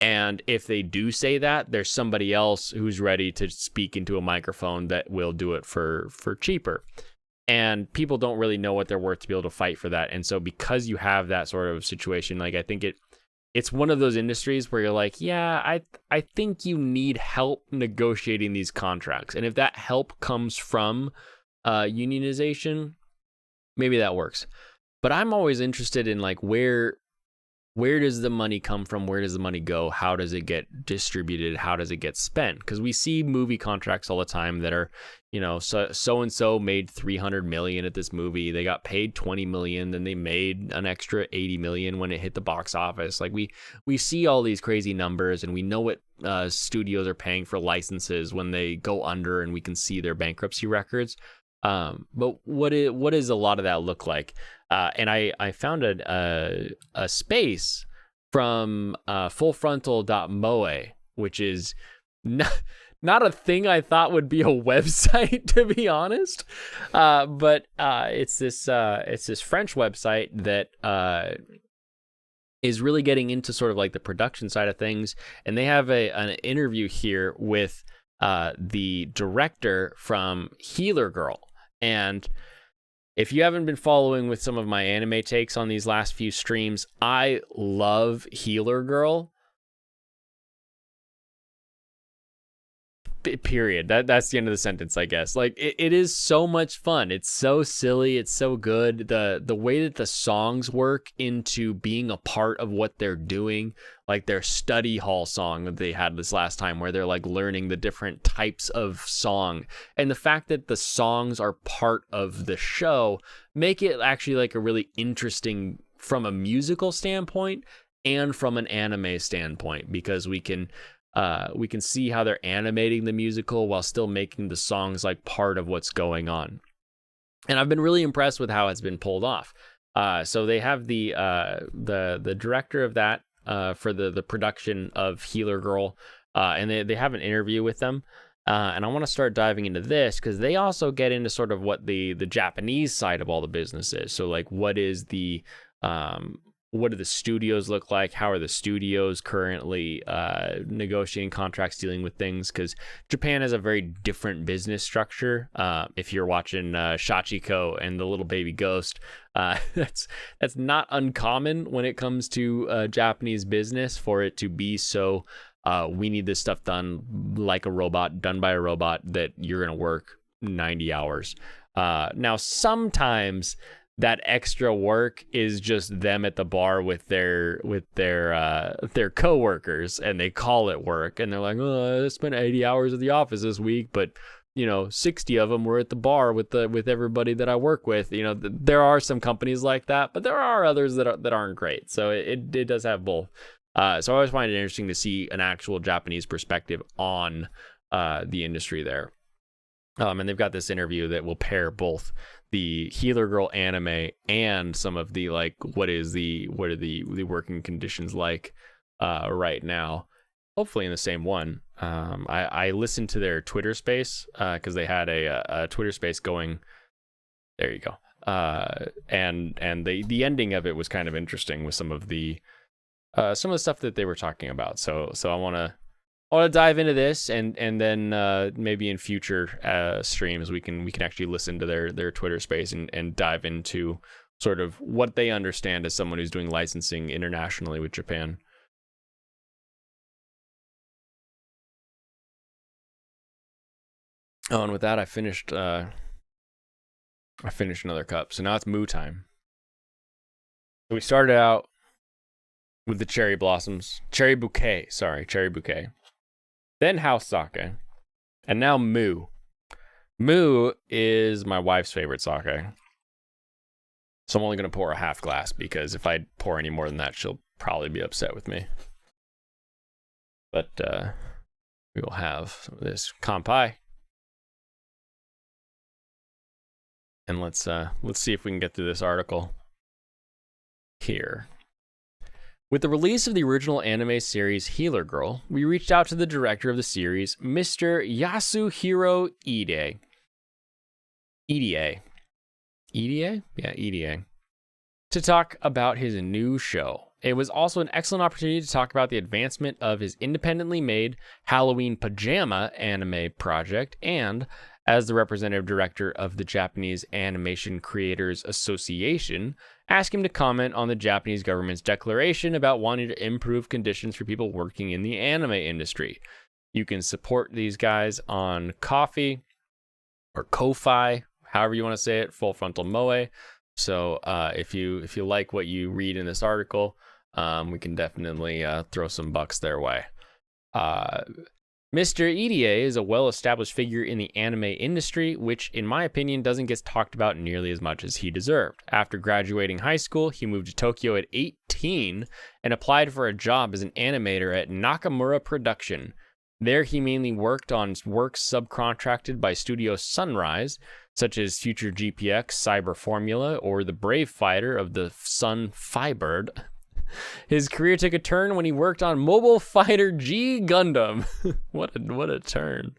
And if they do say that, there's somebody else who's ready to speak into a microphone that will do it for cheaper. And people don't really know what they're worth to be able to fight for that. And so because you have that sort of situation, like I think it's one of those industries where you're like, yeah, I think you need help negotiating these contracts. And if that help comes from unionization, maybe that works. But I'm always interested in like where does the money come from? Where does the money go? How does it get distributed? How does it get spent? Because we see movie contracts all the time that are, you know, so and so made $300 million at this movie. They got paid $20 million, then they made an extra $80 million when it hit the box office. Like we see all these crazy numbers, and we know what studios are paying for licenses when they go under, and we can see their bankruptcy records. But what does a lot of that look like? And I found a space from fullfrontal.moe, which is not a thing I thought would be a website, to be honest. But it's this French website that is really getting into sort of like the production side of things. And they have an interview here with the director from Healer Girl. And If you haven't been following with some of my anime takes on these last few streams, I love Healer Girl. Period. That's the end of the sentence, I guess. Like it is so much fun. It's so silly. It's so good. The way that the songs work into being a part of what they're doing, like their study hall song that they had this last time, where they're like learning the different types of song, and the fact that the songs are part of the show make it actually like a really interesting from a musical standpoint and from an anime standpoint, because we can see how they're animating the musical while still making the songs like part of what's going on. And I've been really impressed with how it's been pulled off. So they have the director of that for the production of Healer Girl, and they have an interview with them. And I want to start diving into this because they also get into sort of what the Japanese side of all the business is. So like, what do the studios look like? How are the studios currently negotiating contracts, dealing with things? Because Japan has a very different business structure. If you're watching Shachiko and the little baby ghost, that's not uncommon when it comes to Japanese business, for it to be so, we need this stuff done like a robot, done by a robot, that you're going to work 90 hours. Now, sometimes that extra work is just them at the bar with their coworkers, and they call it work, and they're like, oh, I spent 80 hours at the office this week, but 60 of them were at the bar with everybody that I work with. There are some companies like that, but there are others that aren't great. So it does have both. So I always find it interesting to see an actual Japanese perspective on the industry there. And they've got this interview that will pair both the Healer Girl anime and some of the what are the working conditions like right now. Hopefully in the same one. I listened to their Twitter space because they had a Twitter space going. There you go. And the ending of it was kind of interesting with some of the stuff that they were talking about. So I want to dive into this, and then maybe in future streams we can actually listen to their Twitter space and dive into sort of what they understand as someone who's doing licensing internationally with Japan. Oh, and with that, I finished another cup, so now it's moo time. So we started out with the cherry bouquet. Then house sake, and now moo. Moo is my wife's favorite sake, so I'm only going to pour a half glass, because if I pour any more than that, she'll probably be upset with me. But we will have some of this kanpai, and let's see if we can get through this article here. With the release of the original anime series Healer Girl, we reached out to the director of the series, Mr. Yasuhiro Ide. Ide, to talk about his new show. It was also an excellent opportunity to talk about the advancement of his independently made Halloween pajama anime project, and as the representative director of the Japanese Animation Creators Association, ask him to comment on the Japanese government's declaration about wanting to improve conditions for people working in the anime industry. You can support these guys on Ko-fi or Ko-fi, however you want to say it, Full Frontal Moe. So if you like what you read in this article, we can definitely throw some bucks their way. Mr. Ide is a well-established figure in the anime industry, which, in my opinion, doesn't get talked about nearly as much as he deserved. After graduating high school, he moved to Tokyo at 18 and applied for a job as an animator at Nakamura Production. There, he mainly worked on works subcontracted by Studio Sunrise, such as Future GPX, Cyber Formula, or the Brave Fighter of the Sun Firebird. His career took a turn when he worked on Mobile Fighter G Gundam. What a turn.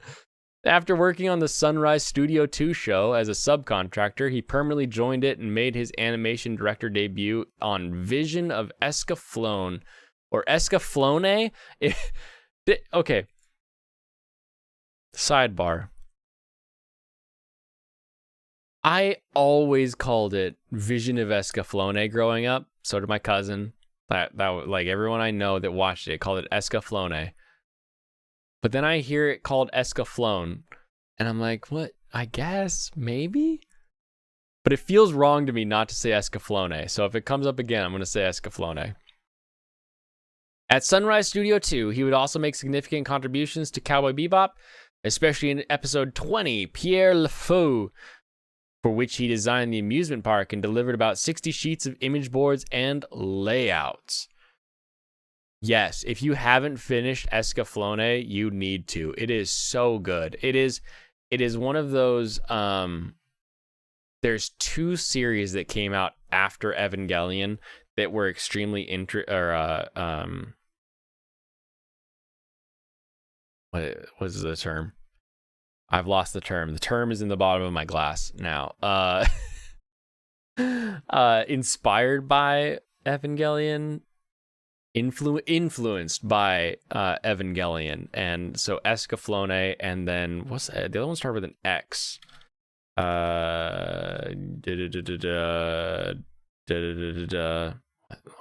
After working on the Sunrise Studio 2 show as a subcontractor, he permanently joined it and made his animation director debut on Vision of Escaflowne. Or Escaflowne? Okay. Sidebar. I always called it Vision of Escaflowne growing up. So did my cousin. That like everyone I know that watched it called it Escaflowne. But then I hear it called Escaflowne, and I'm like, what? I guess maybe. But it feels wrong to me not to say Escaflowne. So if it comes up again, I'm going to say Escaflowne. At Sunrise Studio 2, he would also make significant contributions to Cowboy Bebop, especially in episode 20, Pierre Le Fou, for which he designed the amusement park and delivered about 60 sheets of image boards and layouts. Yes, if you haven't finished Escaflowne, you need to. It is so good. It is one of those, there's 2 series that came out after Evangelion that were extremely what was the term? I've lost the term. The term is in the bottom of my glass now. Inspired by Evangelion, influenced by Evangelion, and so Escaflowne, and then what's the other one started with an X?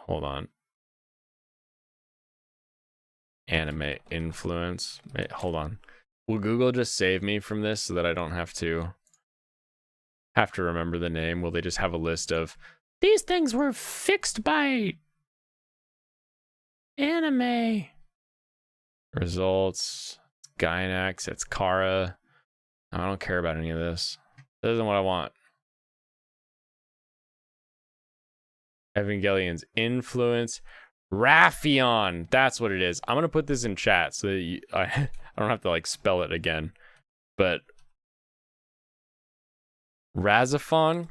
Hold on. Anime influence. Wait, hold on. Will Google just save me from this so that I don't have to remember the name? Will they just have a list of these things were fixed by anime? Results. Gainax. It's Kara. I don't care about any of this. This isn't what I want. Evangelion's influence. Raffion. That's what it is. I'm going to put this in chat so that I don't have to like spell it again. But Razafon.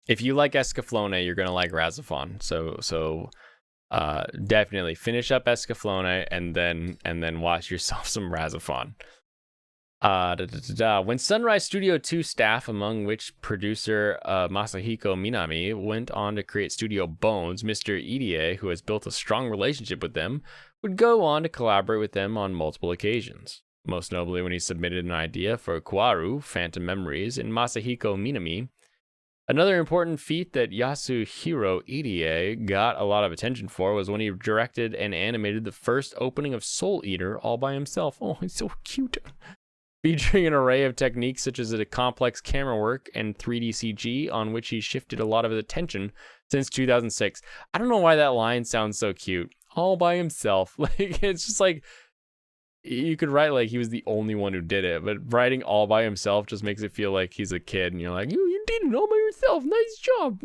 If you like Escaflowne, you're going to like Razafon. So definitely finish up Escaflowne and then watch yourself some Razafon. When Sunrise Studio 2 staff, among which producer Masahiko Minami, went on to create Studio Bones, Mr. Idie, who has built a strong relationship with them, would go on to collaborate with them on multiple occasions. Most notably when he submitted an idea for Kwaru, Phantom Memories, and Masahiko Minami. Another important feat that Yasuhiro Idie got a lot of attention for was when he directed and animated the first opening of Soul Eater all by himself. Oh, he's so cute. Featuring an array of techniques such as a complex camera work and 3D CG, on which he shifted a lot of his attention since 2006. I don't know why that line sounds so cute. All by himself. Like, it's just like, you could write like he was the only one who did it, but writing all by himself just makes it feel like he's a kid and you're like, you did it all by yourself. Nice job.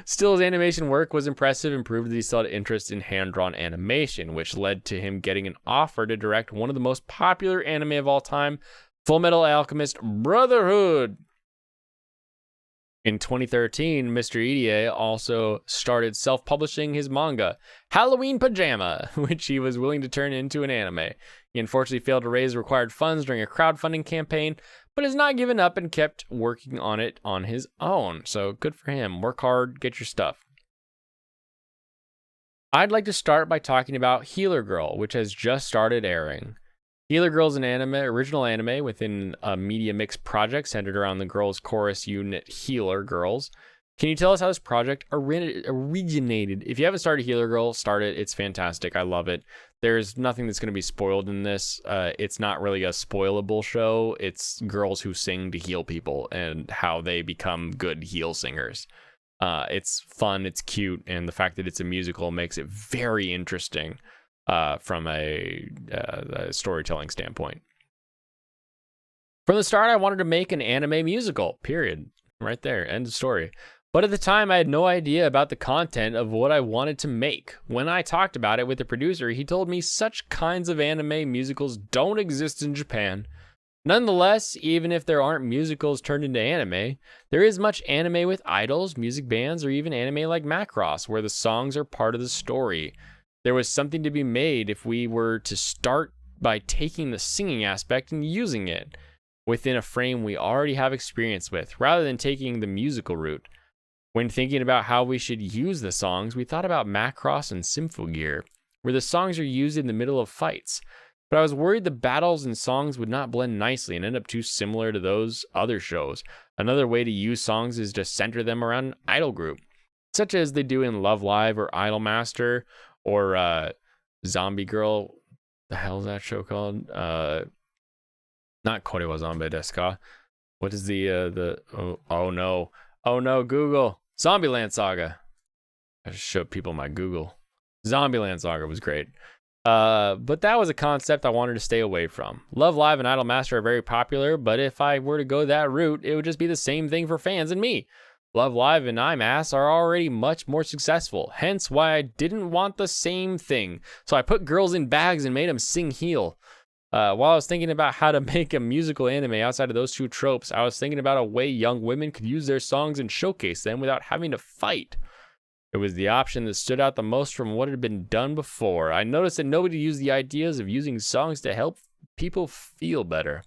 Still, his animation work was impressive and proved that he still had interest in hand-drawn animation, which led to him getting an offer to direct one of the most popular anime of all time, Fullmetal Alchemist Brotherhood. In 2013, Mr. Idie also started self-publishing his manga, Halloween Pajama, which he was willing to turn into an anime. He unfortunately failed to raise required funds during a crowdfunding campaign, but has not given up and kept working on it on his own. So good for him. Work hard, get your stuff. I'd like to start by talking about Healer Girl, which has just started airing. Healer Girl is an original anime within a media mix project centered around the girls' chorus unit Healer Girls. Can you tell us how this project originated? If you haven't started Healer Girl, start it. It's fantastic. I love it. There's nothing that's going to be spoiled in this. It's not really a spoilable show. It's girls who sing to heal people and how they become good heal singers. It's fun, it's cute, and the fact that it's a musical makes it very interesting from a storytelling standpoint. From the start, I wanted to make an anime musical, period. Right there, end of story. But at the time, I had no idea about the content of what I wanted to make. When I talked about it with the producer, he told me such kinds of anime musicals don't exist in Japan. Nonetheless, even if there aren't musicals turned into anime, there is much anime with idols, music bands, or even anime like Macross, where the songs are part of the story. There was something to be made if we were to start by taking the singing aspect and using it within a frame we already have experience with, rather than taking the musical route. When thinking about how we should use the songs, we thought about Macross and Symphogear, where the songs are used in the middle of fights. but I was worried the battles and songs would not blend nicely and end up too similar to those other shows. Another way to use songs is to center them around an idol group, such as they do in Love Live or Idol Master or Zombie Girl. The hell is that show called? Not Kore wa Zombie desu ka? What is oh no, Google. Zombieland Saga. I just showed people my Google. Zombieland Saga was great. But that was a concept I wanted to stay away from. Love Live and Idol Master are very popular, but if I were to go that route, it would just be the same thing for fans and me. Love Live and IMAS are already much more successful, hence why I didn't want the same thing. So I put girls in bags and made them sing heel. While I was thinking about how to make a musical anime outside of those two tropes, I was thinking about a way young women could use their songs and showcase them without having to fight. It was the option that stood out the most from what had been done before. I noticed that nobody used the ideas of using songs to help people feel better.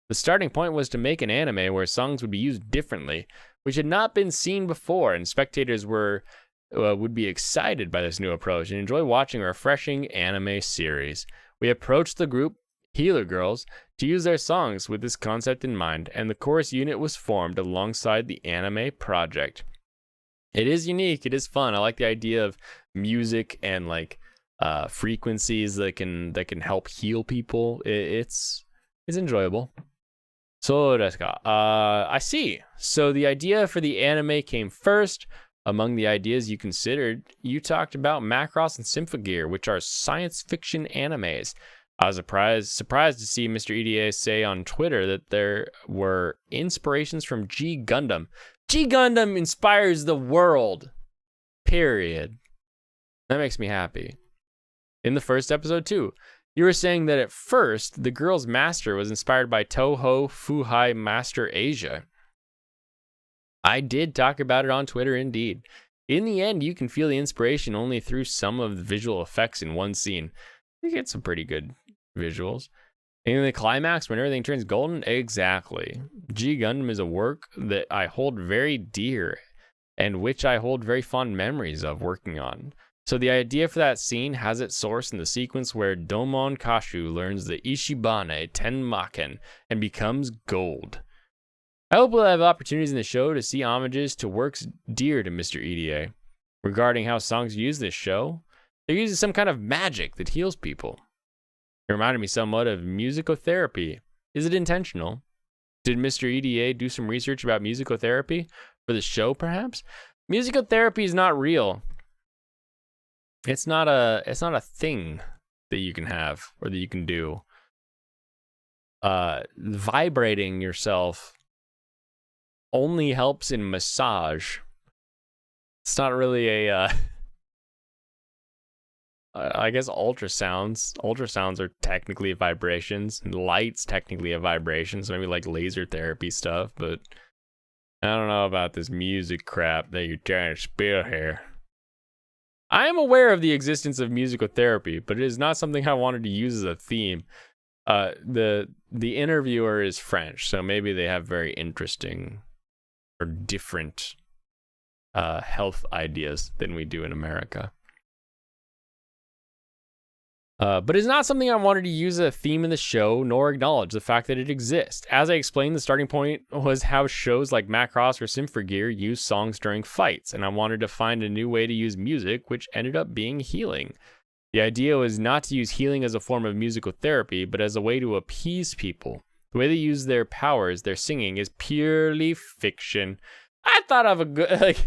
The starting point was to make an anime where songs would be used differently, which had not been seen before, and spectators would be excited by this new approach and enjoy watching a refreshing anime series. We approached the group, Healer Girls, to use their songs with this concept in mind, and the chorus unit was formed alongside the anime project. It is unique, it is fun. I like the idea of music and like frequencies that can help heal people. It's enjoyable. So desu ka? I see. So the idea for the anime came first. Among the ideas you considered, you talked about Macross and Symphogear, which are science fiction animes. I was surprised to see Mr. EDA say on Twitter that there were inspirations from G Gundam. G Gundam inspires the world. Period. That makes me happy. In the first episode too, you were saying that at first, the girl's master was inspired by Toho Fuhai Master Asia. I did talk about it on Twitter indeed. In the end, you can feel the inspiration only through some of the visual effects in one scene. You get some pretty good visuals. And in the climax, when everything turns golden, exactly. G Gundam is a work that I hold very dear and which I hold very fond memories of working on. So the idea for that scene has its source in the sequence where Domon Kashu learns the Ishibane Tenmaken and becomes gold. I hope we'll have opportunities in the show to see homages to works dear to Mr. EDA. Regarding how songs use this show, they're using some kind of magic that heals people. It reminded me somewhat of musicotherapy. Is it intentional? Did Mr. EDA do some research about musicotherapy for the show, perhaps? Musicotherapy is not real. It's not a thing that you can have or that you can do. Vibrating yourself only helps in massage. It's not really a I guess ultrasounds are technically vibrations, and light's technically a vibration, so maybe like laser therapy stuff, but I don't know about this music crap that you're trying to spill here. I am aware of the existence of musicotherapy, but it is not something I wanted to use as a theme. The interviewer is French, so maybe they have very interesting or different health ideas than we do in America. But it's not something I wanted to use as a theme in the show, nor acknowledge the fact that it exists. As I explained, the starting point was how shows like Macross or Symphogear use songs during fights, and I wanted to find a new way to use music, which ended up being healing. The idea was not to use healing as a form of musical therapy, but as a way to appease people. The way they use their powers, their singing, is purely fiction. I thought of a good,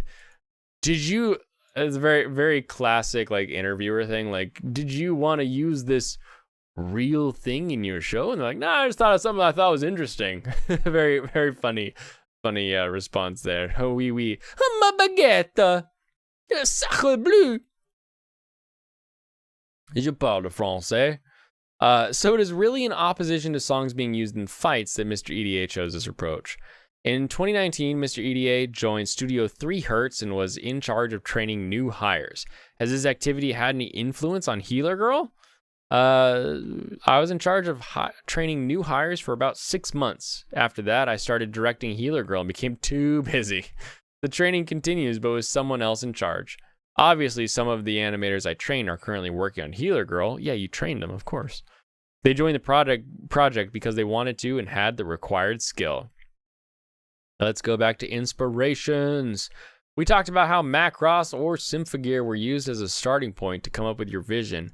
did you... It's a very, very classic, interviewer thing. Did you want to use this real thing in your show? And they're like, I just thought of something I thought was interesting. Very, very funny response there. Oh, oui, oui. Ma baguette. Sacre bleu. Je parle français. So it is really in opposition to songs being used in fights that Mr. EDA chose this approach. In 2019, Mr. EDA joined Studio 3 Hertz and was in charge of training new hires. Has this activity had any influence on Healer Girl? I was in charge of training new hires for about 6 months. After that, I started directing Healer Girl and became too busy. The training continues, but with someone else in charge. Obviously, some of the animators I train are currently working on Healer Girl. Yeah, you trained them, of course. They joined the project because they wanted to and had the required skill. Let's go back to inspirations. We talked about how Macross or Symphogear were used as a starting point to come up with your vision,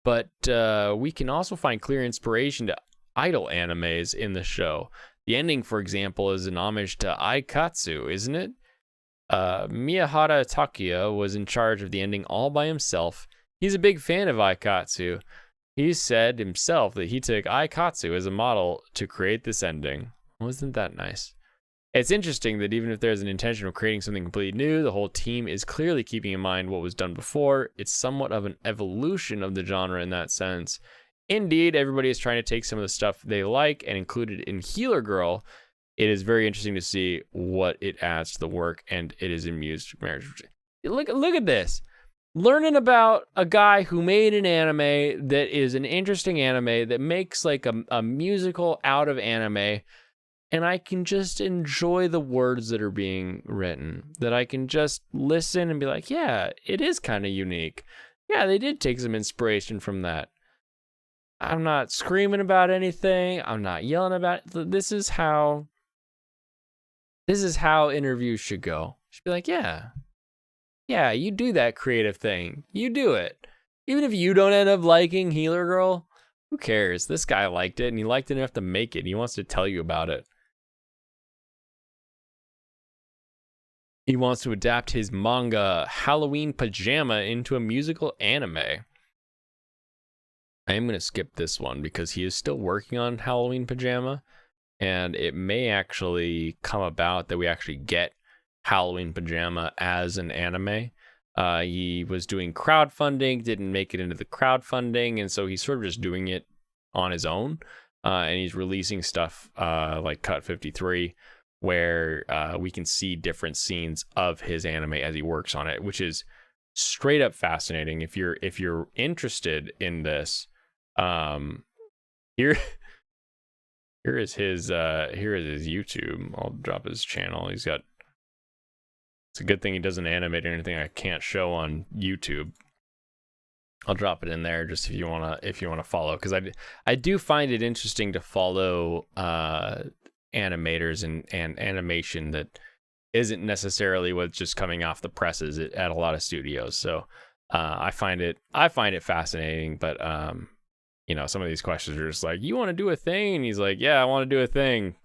but we can also find clear inspiration to idol animes in the show. The ending, for example, is an homage to Aikatsu, isn't it? Miyahara Takuya was in charge of the ending all by himself. He's a big fan of Aikatsu. He said himself that he took Aikatsu as a model to create this ending. Wasn't that nice? It's interesting that even if there's an intention of creating something completely new, the whole team is clearly keeping in mind what was done before. It's somewhat of an evolution of the genre in that sense. Indeed, everybody is trying to take some of the stuff they like and include it in Healer Girl. It is very interesting to see what it adds to the work, and it is amused marriage. Look at this. Learning about a guy who made an anime that is an interesting anime that makes like a musical out of anime, and I can just enjoy the words that are being written, that I can just listen and be like, yeah, it is kind of unique. Yeah, they did take some inspiration from that. I'm not screaming about anything. I'm not yelling about it. This is how interviews should go. Should be like, yeah, you do that creative thing. You do it. Even if you don't end up liking Healer Girl, who cares? This guy liked it, and he liked it enough to make it. He wants to tell you about it. He wants to adapt his manga Halloween Pajama into a musical anime. I am going to skip this one because he is still working on Halloween Pajama, and it may actually come about that we actually get Halloween Pajama as an anime. He was doing crowdfunding, didn't make it into the crowdfunding, and so he's sort of just doing it on his own. And he's releasing stuff like Cut 53, where we can see different scenes of his anime as he works on it, which is straight up fascinating. If you're interested in this, here is his YouTube. I'll drop his channel. It's a good thing he doesn't animate anything I can't show on YouTube. I'll drop it in there just if you wanna follow, because I do find it interesting to follow animators and animation that isn't necessarily what's just coming off the presses at a lot of studios. So I find it fascinating, but some of these questions are just like, you want to do a thing? And he's like, yeah, I want to do a thing.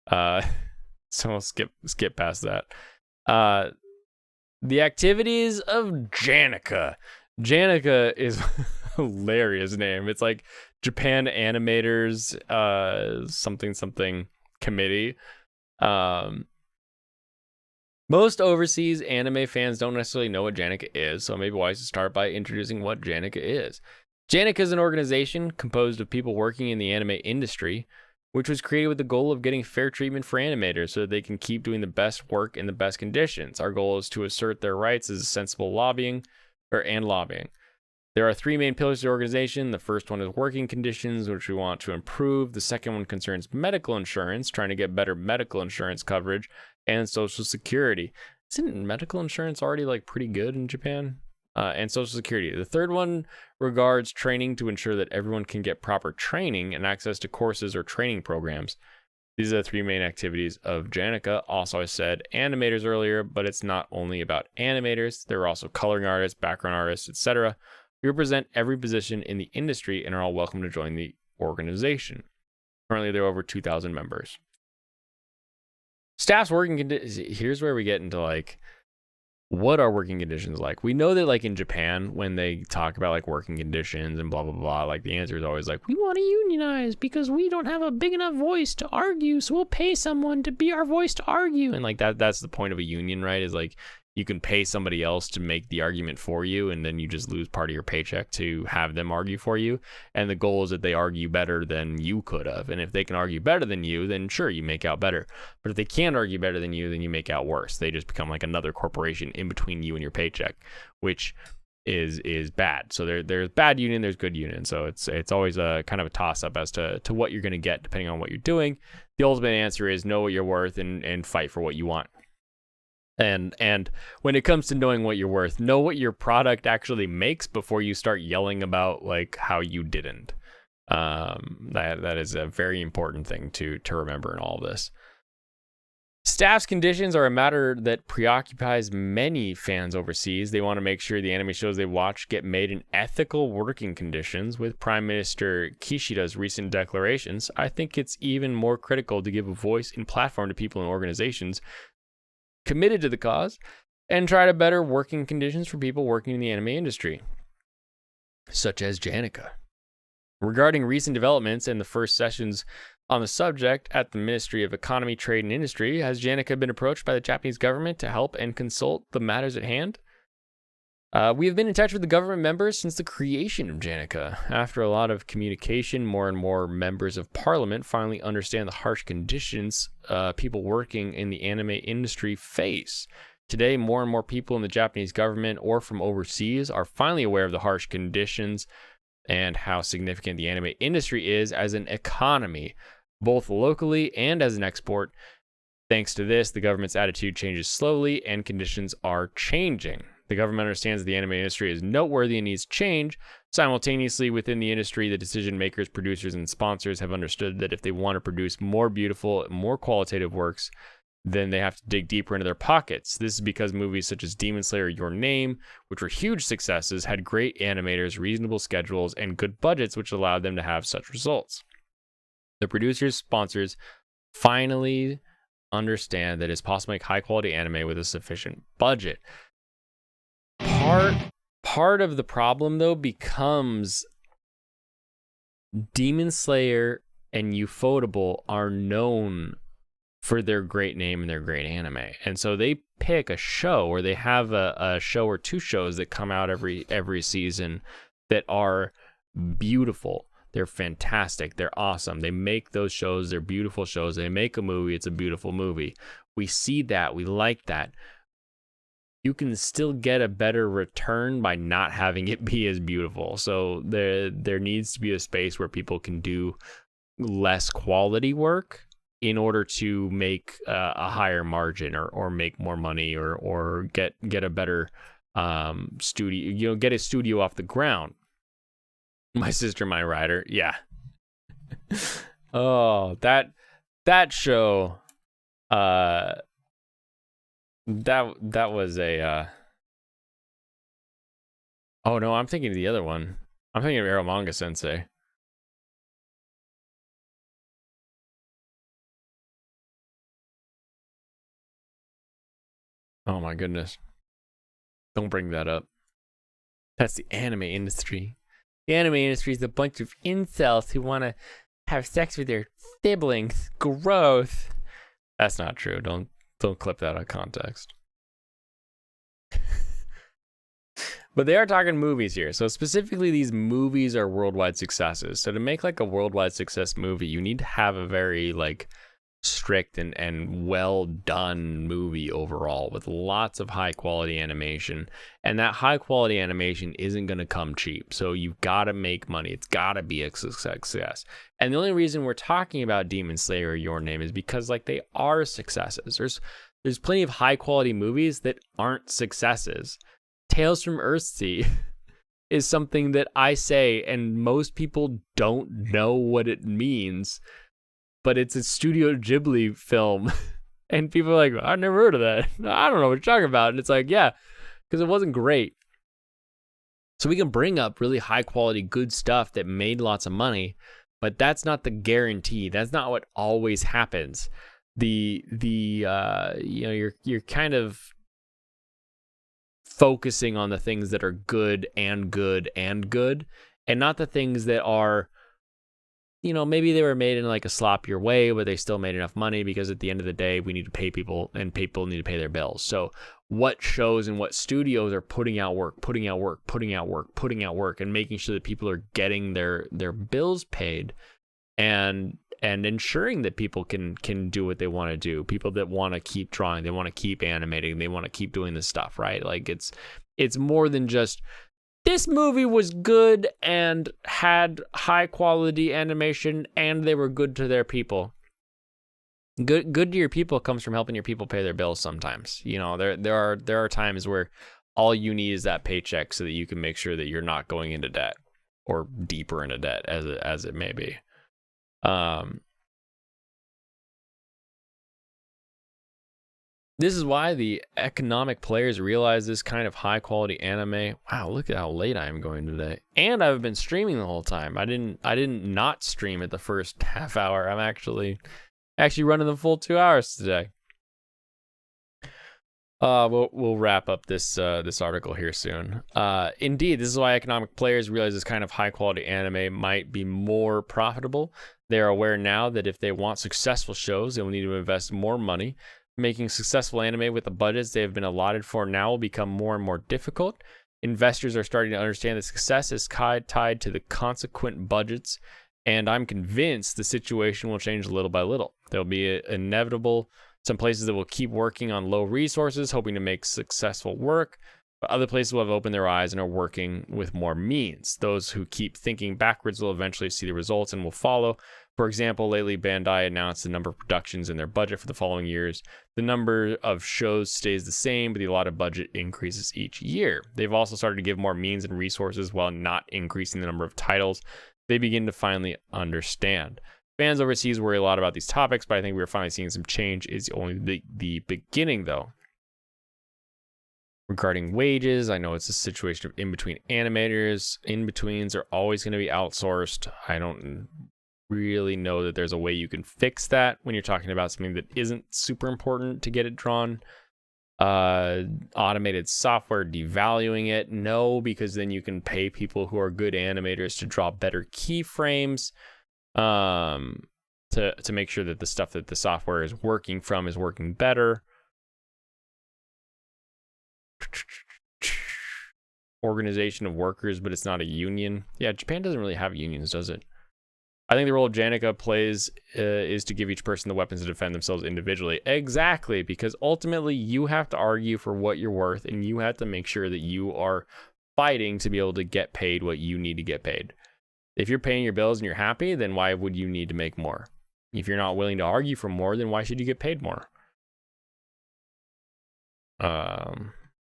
So I'll skip past that. The activities of Janica. Janica is a hilarious name. It's like Japan Animators something committee. Most overseas anime fans don't necessarily know what Janica is, so maybe wise to start by introducing what Janica is. Janica is an organization composed of people working in the anime industry, which was created with the goal of getting fair treatment for animators so that they can keep doing the best work in the best conditions. Our goal is to assert their rights as sensible lobbying. There are three main pillars to the organization. The first one is working conditions, which we want to improve. The second one concerns medical insurance, trying to get better medical insurance coverage, and social security. Isn't medical insurance already like pretty good in Japan? And social security. The third one regards training to ensure that everyone can get proper training and access to courses or training programs. These are the three main activities of Janica. Also, I said animators earlier, but it's not only about animators. There are also coloring artists, background artists, etc. We represent every position in the industry and are all welcome to join the organization. Currently, there are over 2,000 members. Staff's working conditions. Here's where we get into like, what are working conditions like? We know that like in Japan, when they talk about like working conditions and blah, blah, blah, like the answer is always like, we want to unionize because we don't have a big enough voice to argue. So we'll pay someone to be our voice to argue. And like that's the point of a union, right? Is like, you can pay somebody else to make the argument for you, and then you just lose part of your paycheck to have them argue for you. And the goal is that they argue better than you could have. And if they can argue better than you, then sure, you make out better. But if they can't argue better than you, then you make out worse. They just become like another corporation in between you and your paycheck, which is bad. So there's bad union, there's good union. So it's always a kind of a toss up as to what you're going to get depending on what you're doing. The ultimate answer is know what you're worth and fight for what you want. And when it comes to knowing what you're worth, know what your product actually makes before you start yelling about like how you didn't. That is a very important thing to remember in all of this. Staff's conditions are a matter that preoccupies many fans overseas. They want to make sure the anime shows they watch get made in ethical working conditions. With Prime Minister Kishida's recent declarations, I think it's even more critical to give a voice and platform to people and organizations committed to the cause and try to better working conditions for people working in the anime industry, such as Janica. Regarding recent developments and the first sessions on the subject at the Ministry of Economy, Trade, and Industry, has Janica been approached by the Japanese government to help and consult the matters at hand? We have been in touch with the government members since the creation of Janica. After a lot of communication, more and more members of parliament finally understand the harsh conditions people working in the anime industry face. Today, more and more people in the Japanese government or from overseas are finally aware of the harsh conditions and how significant the anime industry is as an economy, both locally and as an export. Thanks to this, the government's attitude changes slowly and conditions are changing. The government understands the anime industry is noteworthy and needs change. Simultaneously, within the industry, the decision makers, producers, and sponsors have understood that if they want to produce more beautiful, more qualitative works, then they have to dig deeper into their pockets. This is because movies such as Demon Slayer, Your Name, which were huge successes, had great animators, reasonable schedules, and good budgets, which allowed them to have such results. The producers, sponsors finally understand that it's possible to make high-quality anime with a sufficient budget. Part of the problem, though, becomes Demon Slayer and Ufotable are known for their great name and their great anime. And so they pick a show, or they have a show or two shows that come out every season that are beautiful. They're fantastic. They're awesome. They make those shows. They're beautiful shows. They make a movie. It's a beautiful movie. We see that. We like that. You can still get a better return by not having it be as beautiful. So there needs to be a space where people can do less quality work in order to make a higher margin or make more money or get a better studio, get a studio off the ground. My Sister, My Rider. Yeah. Oh, that show, that was a oh no, I'm thinking of the other one. I'm thinking of Eromanga Sensei. Oh my goodness. Don't bring that up. That's the anime industry. The anime industry is a bunch of incels who want to have sex with their siblings. Gross. That's not true. Don't clip that out of context. But they are talking movies here. So specifically, these movies are worldwide successes. So to make like a worldwide success movie, you need to have a very like strict and well done movie overall with lots of high quality animation. And that high quality animation isn't going to come cheap. So you've got to make money. It's got to be a success. And the only reason we're talking about Demon Slayer or Your Name is because like they are successes. There's plenty of high quality movies that aren't successes. Tales from Earthsea is something that I say and most people don't know what it means, but it's a Studio Ghibli film. And people are like, I've never heard of that. I don't know what you're talking about. And it's like, yeah, because it wasn't great. So we can bring up really high quality, good stuff that made lots of money, but that's not the guarantee. That's not what always happens. You know, you're kind of focusing on the things that are good and good and good, and not the things that are, you know, maybe they were made in like a sloppier way, but they still made enough money because at the end of the day, we need to pay people and people need to pay their bills. So what shows and what studios are putting out work and making sure that people are getting their bills paid and ensuring that people can do what they want to do. People that want to keep drawing, they want to keep animating, they want to keep doing this stuff, right? Like it's more than just this movie was good and had high quality animation and they were good to their people. Good to your people comes from helping your people pay their bills sometimes. You know, there are times where all you need is that paycheck so that you can make sure that you're not going into debt or deeper into debt as it may be. This is why the economic players realize this kind of high quality anime. Wow, look at how late I am going today. And I've been streaming the whole time. I didn't not stream it the first half hour. I'm actually running the full 2 hours today. We'll wrap up this article here soon. Indeed, this is why economic players realize this kind of high quality anime might be more profitable. They are aware now that if they want successful shows, they will need to invest more money. Making successful anime with the budgets they have been allotted for now will become more and more difficult. Investors are starting to understand that success is tied to the consequent budgets, and I'm convinced the situation will change little by little. There'll be inevitable some places that will keep working on low resources, hoping to make successful work, but other places will have opened their eyes and are working with more means. Those who keep thinking backwards will eventually see the results and will follow. For example, lately Bandai announced the number of productions in their budget for the following years. The number of shows stays the same, but the allotted budget increases each year. They've also started to give more means and resources while not increasing the number of titles. They begin to finally understand. Fans overseas worry a lot about these topics, but I think we're finally seeing some change. It's only the beginning, though. Regarding wages, I know it's a situation of in-between animators. In-betweens are always going to be outsourced. I don't really know that there's a way you can fix that when you're talking about something that isn't super important to get it drawn. Automated software devaluing it, no, because then you can pay people who are good animators to draw better keyframes, to make sure that the stuff that the software is working from is working better. Organization of workers, but it's not a union. Yeah, Japan doesn't really have unions, does it? I think the role Janica plays is to give each person the weapons to defend themselves individually. Exactly, because ultimately you have to argue for what you're worth, and you have to make sure that you are fighting to be able to get paid what you need to get paid. If you're paying your bills and you're happy, then why would you need to make more? If you're not willing to argue for more, then why should you get paid more?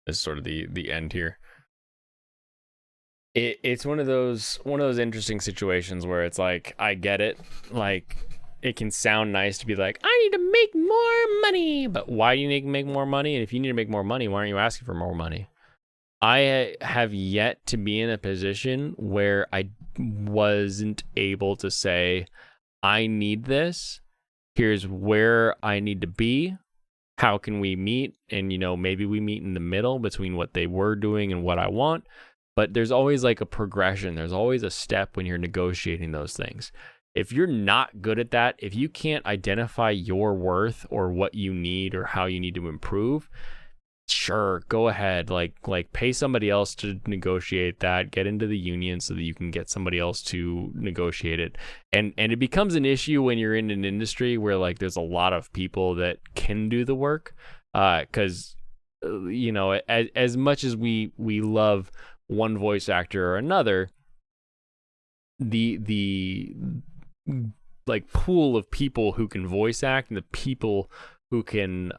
This is sort of the end here. It's one of those interesting situations where it's like, I get it. Like, it can sound nice to be like, I need to make more money. But why do you need to make more money? And if you need to make more money, why aren't you asking for more money? I have yet to be in a position where I wasn't able to say, I need this. Here's where I need to be. How can we meet? And, maybe we meet in the middle between what they were doing and what I want. But there's always like a progression. There's always a step when you're negotiating those things. If you're not good at that, if you can't identify your worth or what you need or how you need to improve, sure, go ahead. Like pay somebody else to negotiate that. Get into the union so that you can get somebody else to negotiate it. And it becomes an issue when you're in an industry where like there's a lot of people that can do the work. Because as much as we love one voice actor or another, the like pool of people who can voice act and the people who can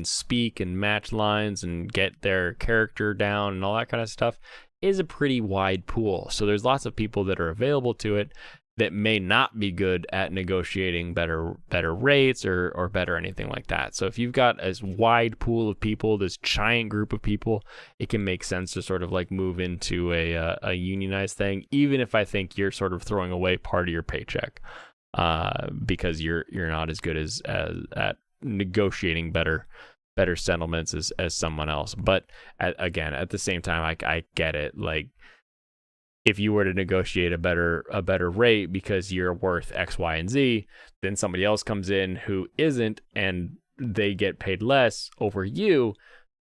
speak and match lines and get their character down and all that kind of stuff is a pretty wide pool. So there's lots of people that are available to it that may not be good at negotiating better rates or better anything like that. So if you've got a wide pool of people, this giant group of people, it can make sense to sort of like move into a unionized thing, even if I think you're sort of throwing away part of your paycheck because you're not as good as at negotiating better settlements as someone else. But at the same time, I get it. Like, if you were to negotiate a better rate because you're worth X, Y, and Z, then somebody else comes in who isn't, and they get paid less over you.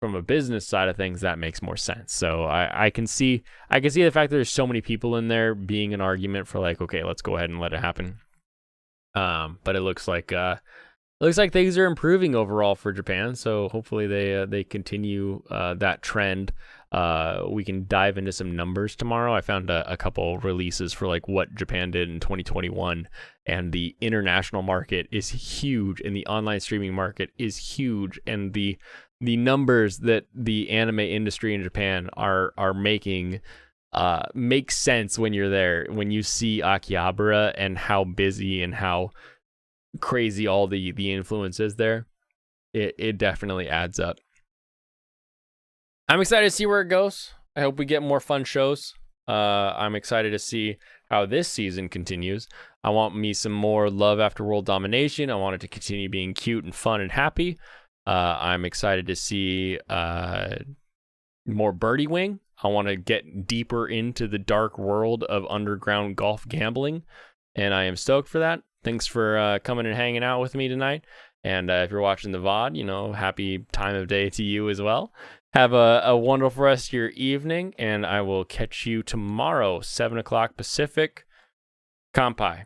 From a business side of things, that makes more sense. So I can see the fact that there's so many people in there being an argument for like, okay, let's go ahead and let it happen. But it looks like things are improving overall for Japan. So hopefully they continue that trend. We can dive into some numbers tomorrow. I found a couple releases for like what Japan did in 2021, and the international market is huge and the online streaming market is huge, and the numbers that the anime industry in Japan are making makes sense when you're there, when you see Akihabara and how busy and how crazy all the influence is there. It definitely adds up. I'm excited to see where it goes. I hope we get more fun shows. I'm excited to see how this season continues. I want me some more Love After World Domination. I want it to continue being cute and fun and happy. I'm excited to see more Birdie Wing. I want to get deeper into the dark world of underground golf gambling, and I am stoked for that. Thanks for coming and hanging out with me tonight. And if you're watching the VOD, happy time of day to you as well. Have a wonderful rest of your evening, and I will catch you tomorrow, 7 o'clock Pacific. Kampai.